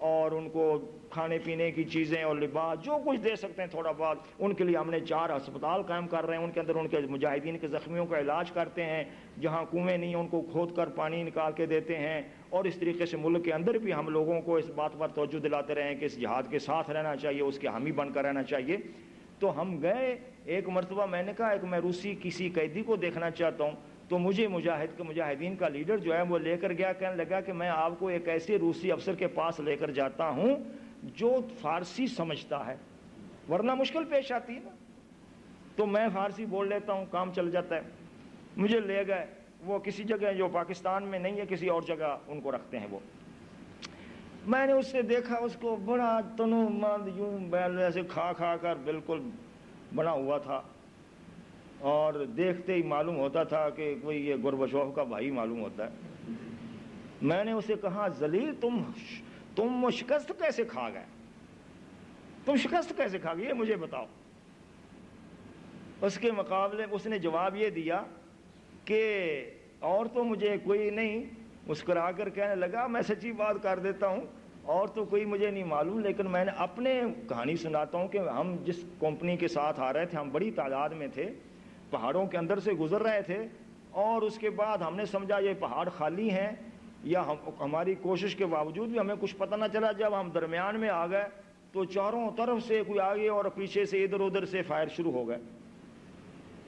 اور ان کو کھانے پینے کی چیزیں اور لباس جو کچھ دے سکتے ہیں تھوڑا بہت۔ ان کے لیے ہم نے 4 ہسپتال قائم کر رہے ہیں، ان کے اندر ان کے مجاہدین کے زخمیوں کا علاج کرتے ہیں، جہاں کنویں نہیں ان کو کھود کر پانی نکال کے دیتے ہیں، اور اس طریقے سے ملک کے اندر بھی ہم لوگوں کو اس بات پر توجہ دلاتے رہے ہیں کہ اس جہاد کے ساتھ رہنا چاہیے، اس کے حامی بن کر رہنا چاہیے۔ تو ہم گئے ایک مرتبہ، میں نے کہا میں روسی کسی قیدی کو دیکھنا چاہتا ہوں، تو مجھے مجاہدین کا لیڈر جو ہے وہ لے کر گیا، کہنے لگا کہ میں آپ کو ایک ایسے روسی افسر کے پاس لے کر جاتا ہوں جو فارسی سمجھتا ہے، ورنہ مشکل پیش آتی ہے نا۔ تو میں فارسی بول لیتا ہوں، کام چل جاتا ہے۔ مجھے لے گئے، وہ کسی جگہ جو پاکستان میں نہیں ہے کسی اور جگہ ان کو رکھتے ہیں وہ۔ میں نے اس سے دیکھا اس کو بڑا تنو مند یوں بیل ایسے کھا کر بالکل بنا ہوا تھا، اور دیکھتے ہی معلوم ہوتا تھا کہ کوئی یہ گورباچوف کا بھائی معلوم ہوتا ہے۔ میں نے اسے کہا ذلیل تم شکست کیسے کھا گئے، تم شکست کیسے کھا گئے یہ مجھے بتاؤ۔ اس کے مقابلے اس نے جواب یہ دیا کہ اور تو مجھے کوئی نہیں، مسکرا کر کہنے لگا میں سچی بات کر دیتا ہوں، اور تو کوئی مجھے نہیں معلوم، لیکن میں نے اپنے کہانی سناتا ہوں کہ ہم جس کمپنی کے ساتھ آ رہے تھے، ہم بڑی تعداد میں تھے، پہاڑوں کے اندر سے گزر رہے تھے، اور اس کے بعد ہم نے سمجھا یہ پہاڑ خالی ہیں، یا ہماری کوشش کے باوجود بھی ہمیں کچھ پتہ نہ چلا۔ جب ہم درمیان میں آ گئے تو چاروں طرف سے کوئی آگے اور پیچھے سے ادھر ادھر سے فائر شروع ہو گئے۔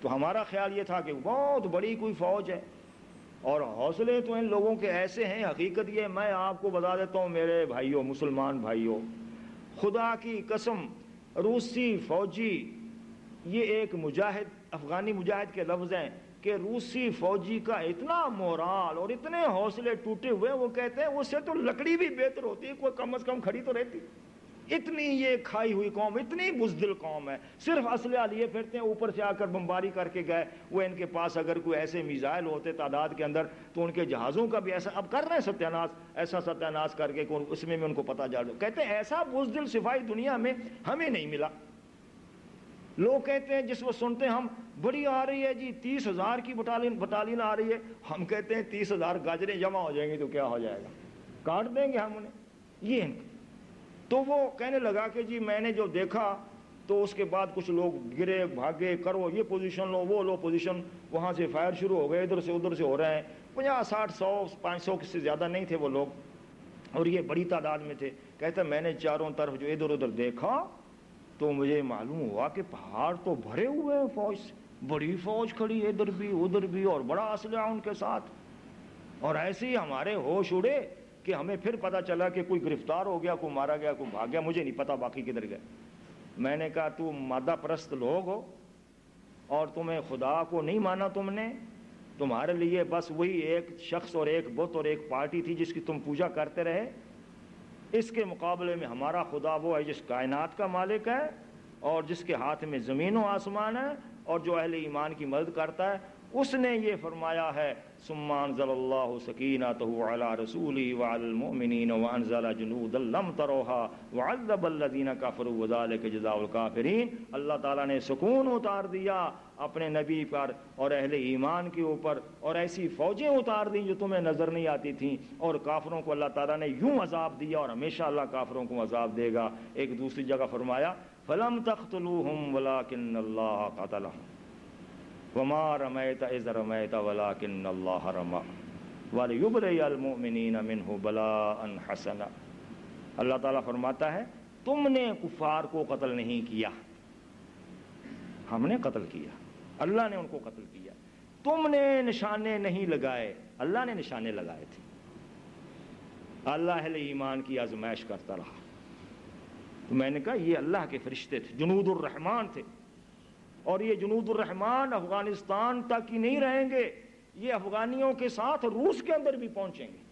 تو ہمارا خیال یہ تھا کہ بہت بڑی کوئی فوج ہے، اور حوصلے تو ان لوگوں کے ایسے ہیں، حقیقت یہ میں آپ کو بتا دیتا ہوں میرے بھائیوں، مسلمان بھائیوں، خدا کی قسم روسی فوجی، یہ ایک مجاہد، افغانی مجاہد کے لفظ ہیں کہ روسی فوجی کا اتنا مورال اور اتنے حوصلے ٹوٹے ہوئے، وہ کہتے ہیں اس سے تو لکڑی بھی بہتر ہوتی ہے، کوئی کم از کم کھڑی تو رہتی۔ اتنی یہ کھائی ہوئی قوم، اتنی بزدل قوم ہے، صرف اسلحہ لیے پھرتے ہیں، اوپر سے آ کر بمباری کر کے گئے۔ وہ ان کے پاس اگر کوئی ایسے میزائل ہوتے تعداد کے اندر تو ان کے جہازوں کا بھی ایسا اب کر رہے ہیں ستیاناش، ایسا ستیاناش کر کے اس میں ان کو پتہ چل جائے۔ کہتے ہیں ایسا بزدل سپاہی دنیا میں ہمیں نہیں ملا۔ لوگ کہتے ہیں جس وہ سنتے ہیں ہم بڑی آ رہی ہے جی 30,000 کی بٹالین آ رہی ہے، ہم کہتے ہیں 30,000 گاجریں جمع ہو جائیں گی تو کیا ہو جائے گا، کاٹ دیں گے ہم انہیں۔ یہ تو وہ کہنے لگا کہ جی میں نے جو دیکھا تو اس کے بعد کچھ لوگ گرے بھاگے، کرو یہ پوزیشن لو وہ لو پوزیشن، وہاں سے فائر شروع ہو گئے، ادھر سے ادھر سے ہو رہے ہیں، 50 60 100 500 سے زیادہ نہیں تھے وہ لوگ، اور یہ بڑی تعداد میں تھے۔ کہتا میں نے چاروں طرف جو ادھر ادھر دیکھا تو مجھے معلوم ہوا کہ پہاڑ تو بھرے ہوئے ہیں فوج سے، بڑی فوج کھڑی ادھر بھی اور بڑا اسلحہ ان کے ساتھ، اور ایسے ہی ہمارے ہوش اڑے کہ ہمیں پھر پتہ چلا کہ کوئی گرفتار ہو گیا، کوئی مارا گیا، کوئی بھاگ گیا، مجھے نہیں پتا باقی کدھر گئے۔ میں نے کہا تو مادہ پرست لوگ ہو اور تمہیں خدا کو نہیں مانا، تم نے، تمہارے لیے بس وہی ایک شخص اور ایک بت اور ایک پارٹی تھی جس کی تم پوجا کرتے رہے۔ اس کے مقابلے میں ہمارا خدا وہ ہے جس کائنات کا مالک ہے اور جس کے ہاتھ میں زمین و آسمان ہے اور جو اہل ایمان کی مدد کرتا ہے۔ اس نے یہ فرمایا ہے ثم انزل اللہ سکینتہ علی رسولہ وعلی المؤمنین وانزل جنودا لم تروها وعذب الذین کفروا وذلک جزاء الکافرین۔ اللہ تعالیٰ نے سکون اتار دیا اپنے نبی پر اور اہل ایمان کے اوپر، اور ایسی فوجیں اتار دیں جو تمہیں نظر نہیں آتی تھیں، اور کافروں کو اللہ تعالیٰ نے یوں عذاب دیا اور ہمیشہ اللہ کافروں کو عذاب دے گا۔ ایک دوسری جگہ فرمایا فلم تقتلوہم ولکن اللہ قتلہم وما رمیت اذ رمیت ولکن اللہ رمی ولیبلی المؤمنین منہ بلاء حسنا۔ اللہ تعالیٰ فرماتا ہے تم نے کفار کو قتل نہیں کیا، ہم نے قتل کیا، اللہ نے ان کو قتل کیا۔ تم نے نشانے نہیں لگائے، اللہ نے نشانے لگائے تھے۔ اللہ اہل ایمان کی آزمائش کرتا رہا۔ تو میں نے کہا یہ اللہ کے فرشتے تھے، جنود الرحمان تھے، اور یہ جنود الرحمان افغانستان تک ہی نہیں رہیں گے، یہ افغانیوں کے ساتھ روس کے اندر بھی پہنچیں گے۔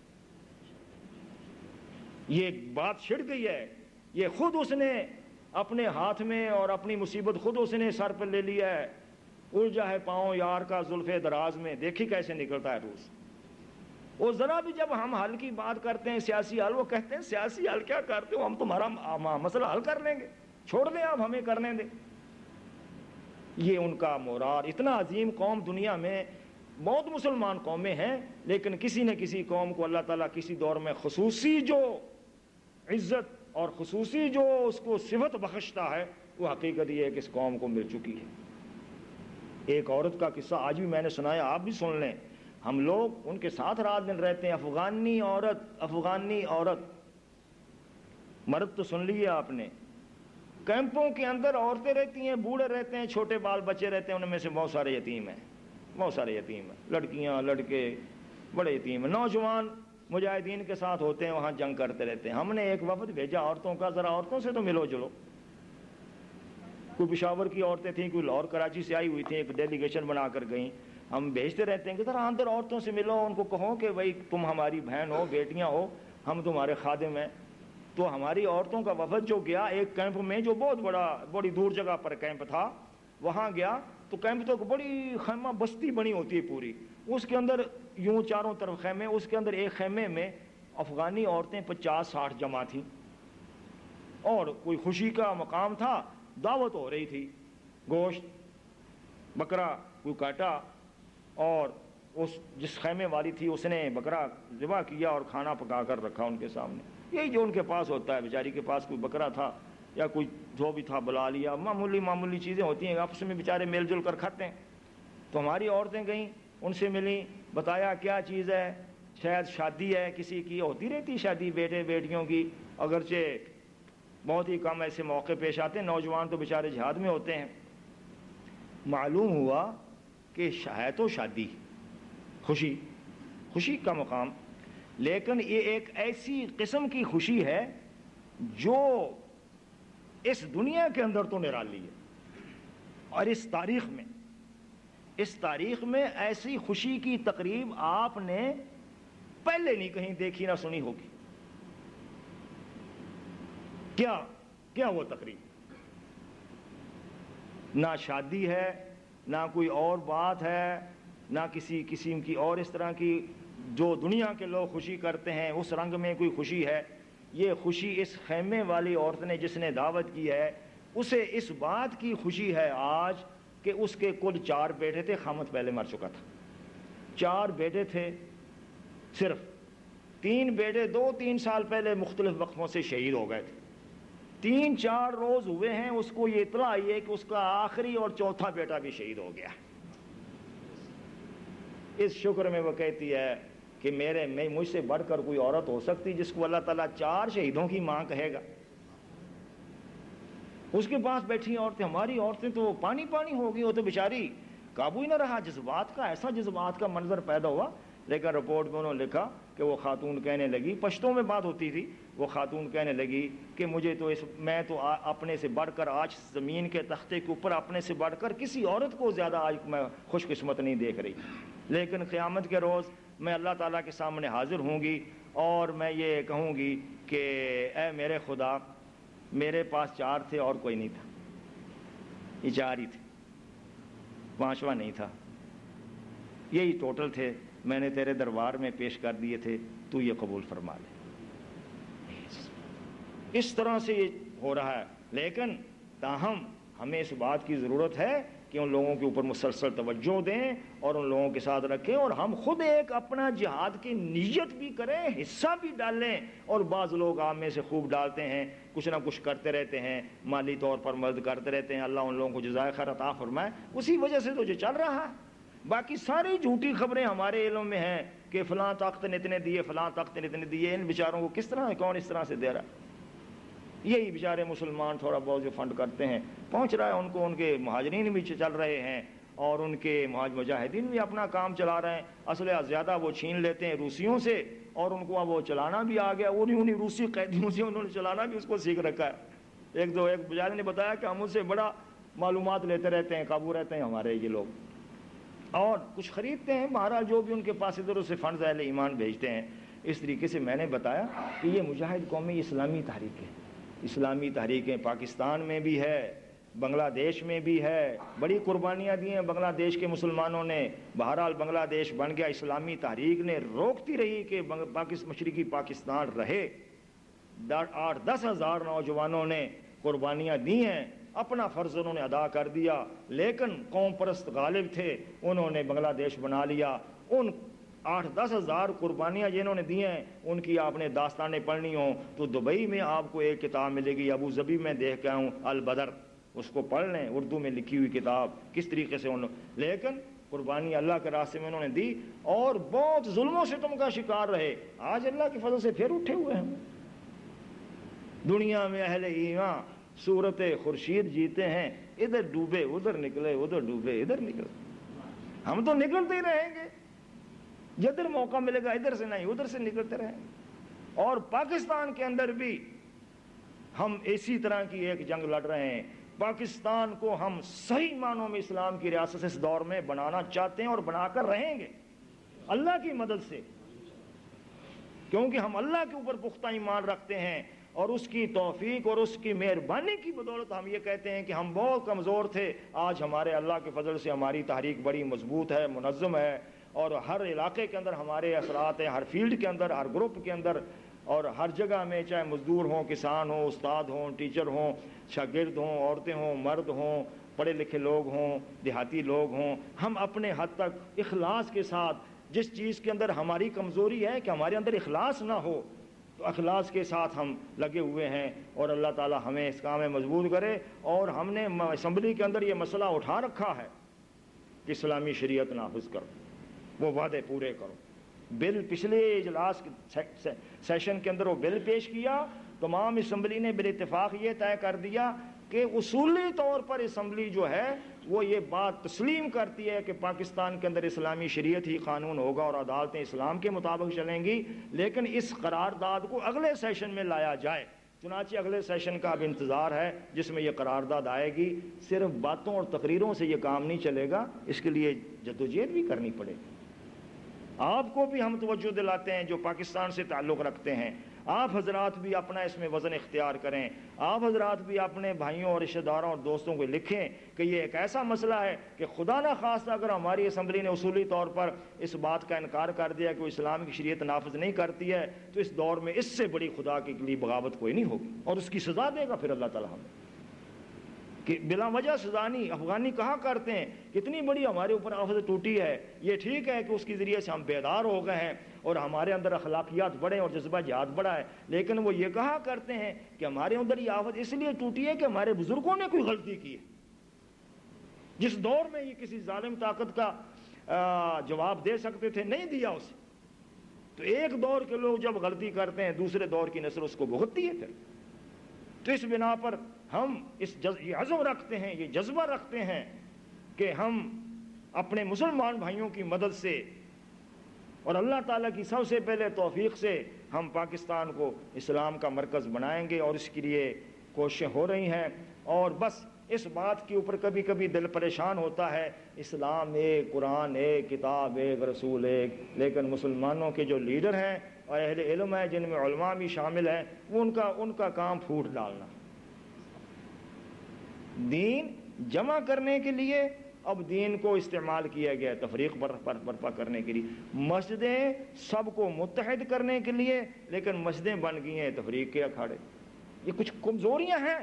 یہ بات چھڑ گئی ہے، یہ خود اس نے اپنے ہاتھ میں اور اپنی مصیبت خود اس نے سر پر لے لیا ہے۔ الجھا ہے پاؤں یار کا زلف دراز میں، دیکھی کیسے نکلتا ہے روس۔ وہ ذرا بھی جب ہم حل کی بات کرتے ہیں سیاسی حل، وہ کہتے ہیں سیاسی حل کیا کرتے ہو، ہم تمہارا مسئلہ حل کر لیں گے، چھوڑ دیں آپ ہمیں کرنے دیں۔ یہ ان کا مورال، اتنا عظیم قوم دنیا میں بہت مسلمان قومیں ہیں، لیکن کسی نہ کسی قوم کو اللہ تعالیٰ کسی دور میں خصوصی جو عزت اور خصوصی جو اس کو صفت بخشتا ہے، وہ حقیقت یہ ہے کہ اس قوم کو مل چکی ہے۔ ایک عورت کا قصہ آج بھی میں نے سنایا، آپ بھی سن لیں۔ ہم لوگ ان کے ساتھ رات دن رہتے ہیں، افغانی عورت، مرد تو سن لیے آپ نے، کیمپوں کے اندر عورتیں رہتی ہیں، بوڑھے رہتے ہیں، چھوٹے بال بچے رہتے ہیں، ان میں سے بہت سارے یتیم ہیں، لڑکیاں لڑکے بڑے یتیم ہیں، نوجوان مجاہدین کے ساتھ ہوتے ہیں، وہاں جنگ کرتے رہتے ہیں۔ ہم نے ایک وفد بھیجا عورتوں کا، ذرا عورتوں سے تو ملو جلو۔ کوئی پشاور کی عورتیں تھیں، کوئی لاہور کراچی سے آئی ہوئی تھیں، ایک ڈیلیگیشن بنا کر گئیں۔ ہم بھیجتے رہتے ہیں کہ ذرا اندر عورتوں سے ملو، ان کو کہو کہ بھائی تم ہماری بہن ہو، بیٹیاں ہو، ہم تمہارے خادم ہیں۔ تو ہماری عورتوں کا وفد جو گیا ایک کیمپ میں، جو بہت بڑی دور جگہ پر کیمپ تھا، وہاں گیا تو کیمپ تو بڑی خیمہ بستی بنی ہوتی ہے پوری، اس کے اندر یوں چاروں طرف خیمے، اس کے اندر ایک خیمے میں افغانی عورتیں 50-60 جمع تھیں، اور کوئی خوشی کا مقام تھا، دعوت ہو رہی تھی، گوشت بکرا کوئی کاٹا، اور اس جس خیمے والی تھی اس نے بکرا ذبح کیا اور کھانا پکا کر رکھا ان کے سامنے۔ یہی جو ان کے پاس ہوتا ہے، بیچاری کے پاس کوئی بکرا تھا یا کوئی جو بھی تھا بلا لیا، معمولی چیزیں ہوتی ہیں، آپس میں بیچارے مل جل کر کھاتے ہیں۔ تو ہماری عورتیں گئیں، ان سے ملیں، بتایا کیا چیز ہے، شاید شادی ہے کسی کی، ہوتی رہتی شادی بیٹے بیٹیوں کی، اگرچہ بہت ہی کم ایسے موقع پیش آتے ہیں، نوجوان تو بیچارے جہاد میں ہوتے ہیں۔ معلوم ہوا کہ ہے تو شادی خوشی، خوشی کا مقام، لیکن یہ ایک ایسی قسم کی خوشی ہے جو اس دنیا کے اندر تو نرالی ہے، اور اس تاریخ میں ایسی خوشی کی تقریب آپ نے پہلے نہیں کہیں دیکھی نہ سنی ہوگی۔ کیا وہ تقریب؟ نہ شادی ہے، نہ کوئی اور بات ہے، نہ کسی قسم کی اور اس طرح کی جو دنیا کے لوگ خوشی کرتے ہیں اس رنگ میں کوئی خوشی ہے۔ یہ خوشی اس خیمے والی عورت نے جس نے دعوت کی ہے اسے اس بات کی خوشی ہے آج کہ اس کے کل 4 بیٹے تھے، خامد پہلے مر چکا تھا، 4 بیٹے تھے، صرف 3 بیٹے 2-3 سال پہلے مختلف وقفوں سے شہید ہو گئے تھے۔ 3-4 روز ہوئے ہیں اس کو یہ اطلاع آئی ہے کہ اس کا آخری اور 4تھا بیٹا بھی شہید ہو گیا۔ اس شکر میں وہ کہتی ہے کہ مجھ سے بڑھ کر کوئی عورت ہو سکتی جس کو اللہ تعالیٰ 4 شہیدوں کی ماں کہے گا؟ اس کے پاس بیٹھی عورتیں، ہماری عورتیں تو پانی ہو گئی، وہ تو بیچاری قابو ہی نہ رہا، جذبات کا منظر پیدا ہوا۔ لیکن رپورٹ میں انہوں نے لکھا کہ وہ خاتون کہنے لگی، پشتوں میں بات ہوتی تھی، وہ خاتون کہنے لگی کہ میں تو اپنے سے بڑھ کر آج زمین کے تختے کے اوپر اپنے سے بڑھ کر کسی عورت کو زیادہ آج میں خوش قسمت نہیں دیکھ رہی، لیکن قیامت کے روز میں اللہ تعالیٰ کے سامنے حاضر ہوں گی اور میں یہ کہوں گی کہ اے میرے خدا، میرے پاس 4 تھے اور کوئی نہیں تھا، یہ 4 ہی تھے، 5واں نہیں تھا، یہی ٹوٹل تھے، میں نے تیرے دربار میں پیش کر دیے تھے، تو یہ قبول فرما لے۔ اس طرح سے یہ ہو رہا ہے، لیکن تاہم ہمیں اس بات کی ضرورت ہے کہ ان لوگوں کے اوپر مسلسل توجہ دیں اور ان لوگوں کے ساتھ رکھیں، اور ہم خود ایک اپنا جہاد کی نیت بھی کریں، حصہ بھی ڈالیں۔ اور بعض لوگ آپ میں سے خوب ڈالتے ہیں، کچھ نہ کچھ کرتے رہتے ہیں، مالی طور پر مدد کرتے رہتے ہیں، اللہ ان لوگوں کو جزائے خیر عطا فرمائے، اسی وجہ سے تو جو چل رہا ہے۔ باقی ساری جھوٹی خبریں ہمارے علم میں ہیں کہ فلاں طاقت نے اتنے دیے، فلاں طاقت نے اتنے دیے، ان بیچاروں کو کس طرح کون اس طرح سے دے رہا ہے؟ یہی بیچارے مسلمان تھوڑا بہت جو فنڈ کرتے ہیں پہنچ رہا ہے ان کو، ان کے مہاجرین بھی چل رہے ہیں اور ان کے مجاہدین بھی اپنا کام چلا رہے ہیں، اسلحہ زیادہ وہ چھین لیتے ہیں روسیوں سے اور ان کو اب وہ چلانا بھی آ گیا، انہیں روسی قیدیوں سے انہوں نے چلانا بھی اس کو سیکھ رکھا ہے۔ ایک بیچارے نے بتایا کہ ہم ان سے بڑا معلومات لیتے رہتے ہیں، قابو رہتے ہیں ہمارے یہ لوگ، اور کچھ خریدتے ہیں، بہرحال جو بھی ان کے پاس ادھر سے فنڈز اہل ایمان بھیجتے ہیں۔ اس طریقے سے میں نے بتایا کہ یہ مجاہد قومی اسلامی تحریک ہے، اسلامی تحریکیں پاکستان میں بھی ہے، بنگلہ دیش میں بھی ہے، بڑی قربانیاں دی ہیں بنگلہ دیش کے مسلمانوں نے، بہرحال بنگلہ دیش بن گیا، اسلامی تحریک نے روکتی رہی کہ مشرقی پاکستان رہے، 8-10 ہزار نوجوانوں نے قربانیاں دی ہیں، اپنا فرض انہوں نے ادا کر دیا، لیکن قوم پرست غالب تھے، انہوں نے بنگلہ دیش بنا لیا۔ ان 8-10 ہزار قربانیاں جنہوں نے دی ہیں ان کی آپ نے داستانیں پڑھنی ہوں تو دبئی میں آپ کو ایک کتاب ملے گی، ابو ظبی میں دیکھ کے آؤں، البدر، اس کو پڑھ لیں، اردو میں لکھی ہوئی کتاب، کس طریقے سے لیکن قربانی اللہ کے راستے میں انہوں نے دی اور بہت ظلم و ستم کا شکار رہے۔ آج اللہ کے فضل سے پھر اٹھے ہوئے ہیں، دنیا میں اہل ایمان صورت خورشید جیتے ہیں، ادھر ڈوبے ادھر نکلے، ادھر ڈوبے ادھر نکلے، ہم تو نکلتے ہی رہیں گے، جدھر موقع ملے گا ادھر سے نہیں ادھر سے نکلتے رہیں گے۔ اور پاکستان کے اندر بھی ہم اسی طرح کی ایک جنگ لڑ رہے ہیں، پاکستان کو ہم صحیح معنوں میں اسلام کی ریاست اس دور میں بنانا چاہتے ہیں اور بنا کر رہیں گے اللہ کی مدد سے، کیونکہ ہم اللہ کے اوپر پختہ ایمان رکھتے ہیں اور اس کی توفیق اور اس کی مہربانی کی بدولت ہم یہ کہتے ہیں کہ ہم بہت کمزور تھے، آج ہمارے اللہ کے فضل سے ہماری تحریک بڑی مضبوط ہے، منظم ہے، اور ہر علاقے کے اندر ہمارے اثرات ہیں، ہر فیلڈ کے اندر، ہر گروپ کے اندر اور ہر جگہ میں، چاہے مزدور ہوں، کسان ہوں، استاد ہوں، ٹیچر ہوں، شاگرد ہوں، عورتیں ہوں، مرد ہوں، پڑھے لکھے لوگ ہوں، دیہاتی لوگ ہوں، ہم اپنے حد تک اخلاص کے ساتھ، جس چیز کے اندر ہماری کمزوری ہے کہ ہمارے اندر اخلاص نہ ہو، تو اخلاص کے ساتھ ہم لگے ہوئے ہیں اور اللہ تعالی ہمیں اس کام میں مضبوط کرے۔ اور ہم نے اسمبلی کے اندر یہ مسئلہ اٹھا رکھا ہے کہ اسلامی شریعت نافذ کرو، وہ وعدے پورے کرو۔ بل پچھلے اجلاس سیشن کے اندر وہ بل پیش کیا، تمام اسمبلی نے بال اتفاق یہ طے کر دیا کہ اصولی طور پر اسمبلی جو ہے وہ یہ بات تسلیم کرتی ہے کہ پاکستان کے اندر اسلامی شریعت ہی قانون ہوگا اور عدالتیں اسلام کے مطابق چلیں گی، لیکن اس قرارداد کو اگلے سیشن میں لایا جائے۔ چنانچہ اگلے سیشن کا اب انتظار ہے جس میں یہ قرارداد آئے گی۔ صرف باتوں اور تقریروں سے یہ کام نہیں چلے گا، اس کے لیے جدوجہد بھی کرنی پڑے گی۔ آپ کو بھی ہم توجہ دلاتے ہیں جو پاکستان سے تعلق رکھتے ہیں، آپ حضرات بھی اپنا اس میں وزن اختیار کریں، آپ حضرات بھی اپنے بھائیوں اور رشتہ داروں اور دوستوں کو لکھیں کہ یہ ایک ایسا مسئلہ ہے کہ خدا نہ خواستہ اگر ہماری اسمبلی نے اصولی طور پر اس بات کا انکار کر دیا کہ وہ اسلام کی شریعت نافذ نہیں کرتی ہے، تو اس دور میں اس سے بڑی خدا کے لیے بغاوت کوئی نہیں ہوگی، اور اس کی سزا دے گا پھر اللہ تعالیٰ ہمیں، کہ بلا وجہ سزا نہیں۔ افغانی کہا کرتے ہیں کتنی بڑی ہمارے اوپر آفت ٹوٹی ہے، یہ ٹھیک ہے کہ اس کے ذریعے سے ہم بیدار ہو گئے ہیں اور ہمارے اندر اخلاقیات بڑھے اور جذبہ جہاد بڑھا ہے، لیکن وہ یہ کہا کرتے ہیں کہ ہمارے اندر یہ آفت اس لیے ٹوٹی ہے کہ ہمارے بزرگوں نے کوئی غلطی کی ہے، جس دور میں یہ کسی ظالم طاقت کا جواب دے سکتے تھے نہیں دیا اسے، تو ایک دور کے لوگ جب غلطی کرتے ہیں دوسرے دور کی نسل اس کو بھگتتی ہے پھر۔ تو اس بنا پر ہم یہ عزم رکھتے ہیں، یہ جذبہ رکھتے ہیں کہ ہم اپنے مسلمان بھائیوں کی مدد سے اور اللہ تعالیٰ کی سب سے پہلے توفیق سے ہم پاکستان کو اسلام کا مرکز بنائیں گے، اور اس کے لیے کوششیں ہو رہی ہیں۔ اور بس اس بات کے اوپر کبھی کبھی دل پریشان ہوتا ہے، اسلام ایک، قرآن ایک، کتاب ایک، رسول ایک، لیکن مسلمانوں کے جو لیڈر ہیں اور اہل علم ہیں جن میں علماء بھی شامل ہیں، وہ ان کا کام پھوٹ ڈالنا۔ دین جمع کرنے کے لیے اب دین کو استعمال کیا گیا تفریق برپا کرنے کے لیے، مسجدیں سب کو متحد کرنے کے لیے، لیکن مسجدیں بن گئی ہیں تفریق کے اکھاڑے۔ یہ کچھ کمزوریاں ہیں،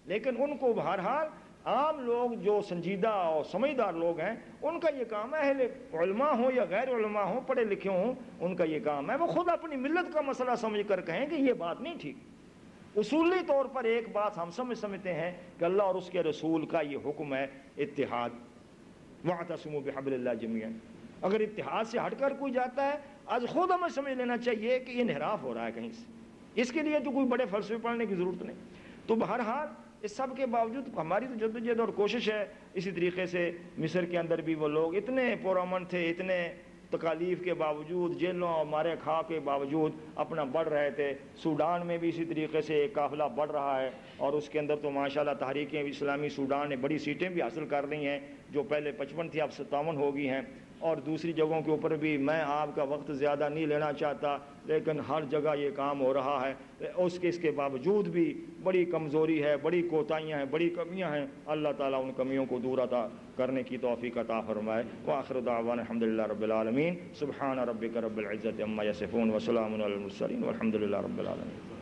لیکن ان کو بہرحال عام لوگ جو سنجیدہ اور سمجھدار لوگ ہیں ان کا یہ کام ہے، اہل علماء ہوں یا غیر علماء ہوں، پڑھے لکھے ہوں، ان کا یہ کام ہے وہ خود اپنی ملت کا مسئلہ سمجھ کر کہیں کہ یہ بات نہیں ٹھیک۔ اصولی طور پر ایک بات ہم سمجھتے ہیں کہ اللہ اور اس کے رسول کا یہ حکم ہے اتحاد، وَاعْتَصِمُوا بِحَبْلِ اللَّهِ جَمِيعًا۔ اگر اتحاد سے ہٹ کر کوئی جاتا ہے، آج خود ہمیں سمجھ لینا چاہیے کہ یہ انحراف ہو رہا ہے کہیں سے، اس کے لیے تو کوئی بڑے فلسفے پڑھنے کی ضرورت نہیں۔ تو بہرحال اس سب کے باوجود ہماری تو جدوجہد اور کوشش ہے۔ اسی طریقے سے مصر کے اندر بھی وہ لوگ اتنے پرامن تھے، اتنے تکالیف کے باوجود، جیلوں اور مارے کھا کے باوجود اپنا بڑھ رہے تھے۔ سوڈان میں بھی اسی طریقے سے ایک قافلہ بڑھ رہا ہے، اور اس کے اندر تو ماشاءاللہ تحریک اسلامی سوڈان نے بڑی سیٹیں بھی حاصل کر لی ہیں، جو پہلے 55 تھی اب 57 ہو گئی ہیں۔ اور دوسری جگہوں کے اوپر بھی میں آپ کا وقت زیادہ نہیں لینا چاہتا، لیکن ہر جگہ یہ کام ہو رہا ہے۔ اس کے باوجود بھی بڑی کمزوری ہے، بڑی کوتاہیاں ہیں، بڑی کمیاں ہیں۔ اللہ تعالیٰ ان کمیوں کو دور عطا کرنے کی توفیق عطا فرمائے۔ وآخر دعوانا الحمدللہ رب العالمین، سبحان ربک رب العزت عما یصفون وسلام علی المرسلین والحمدللہ رب العالمین۔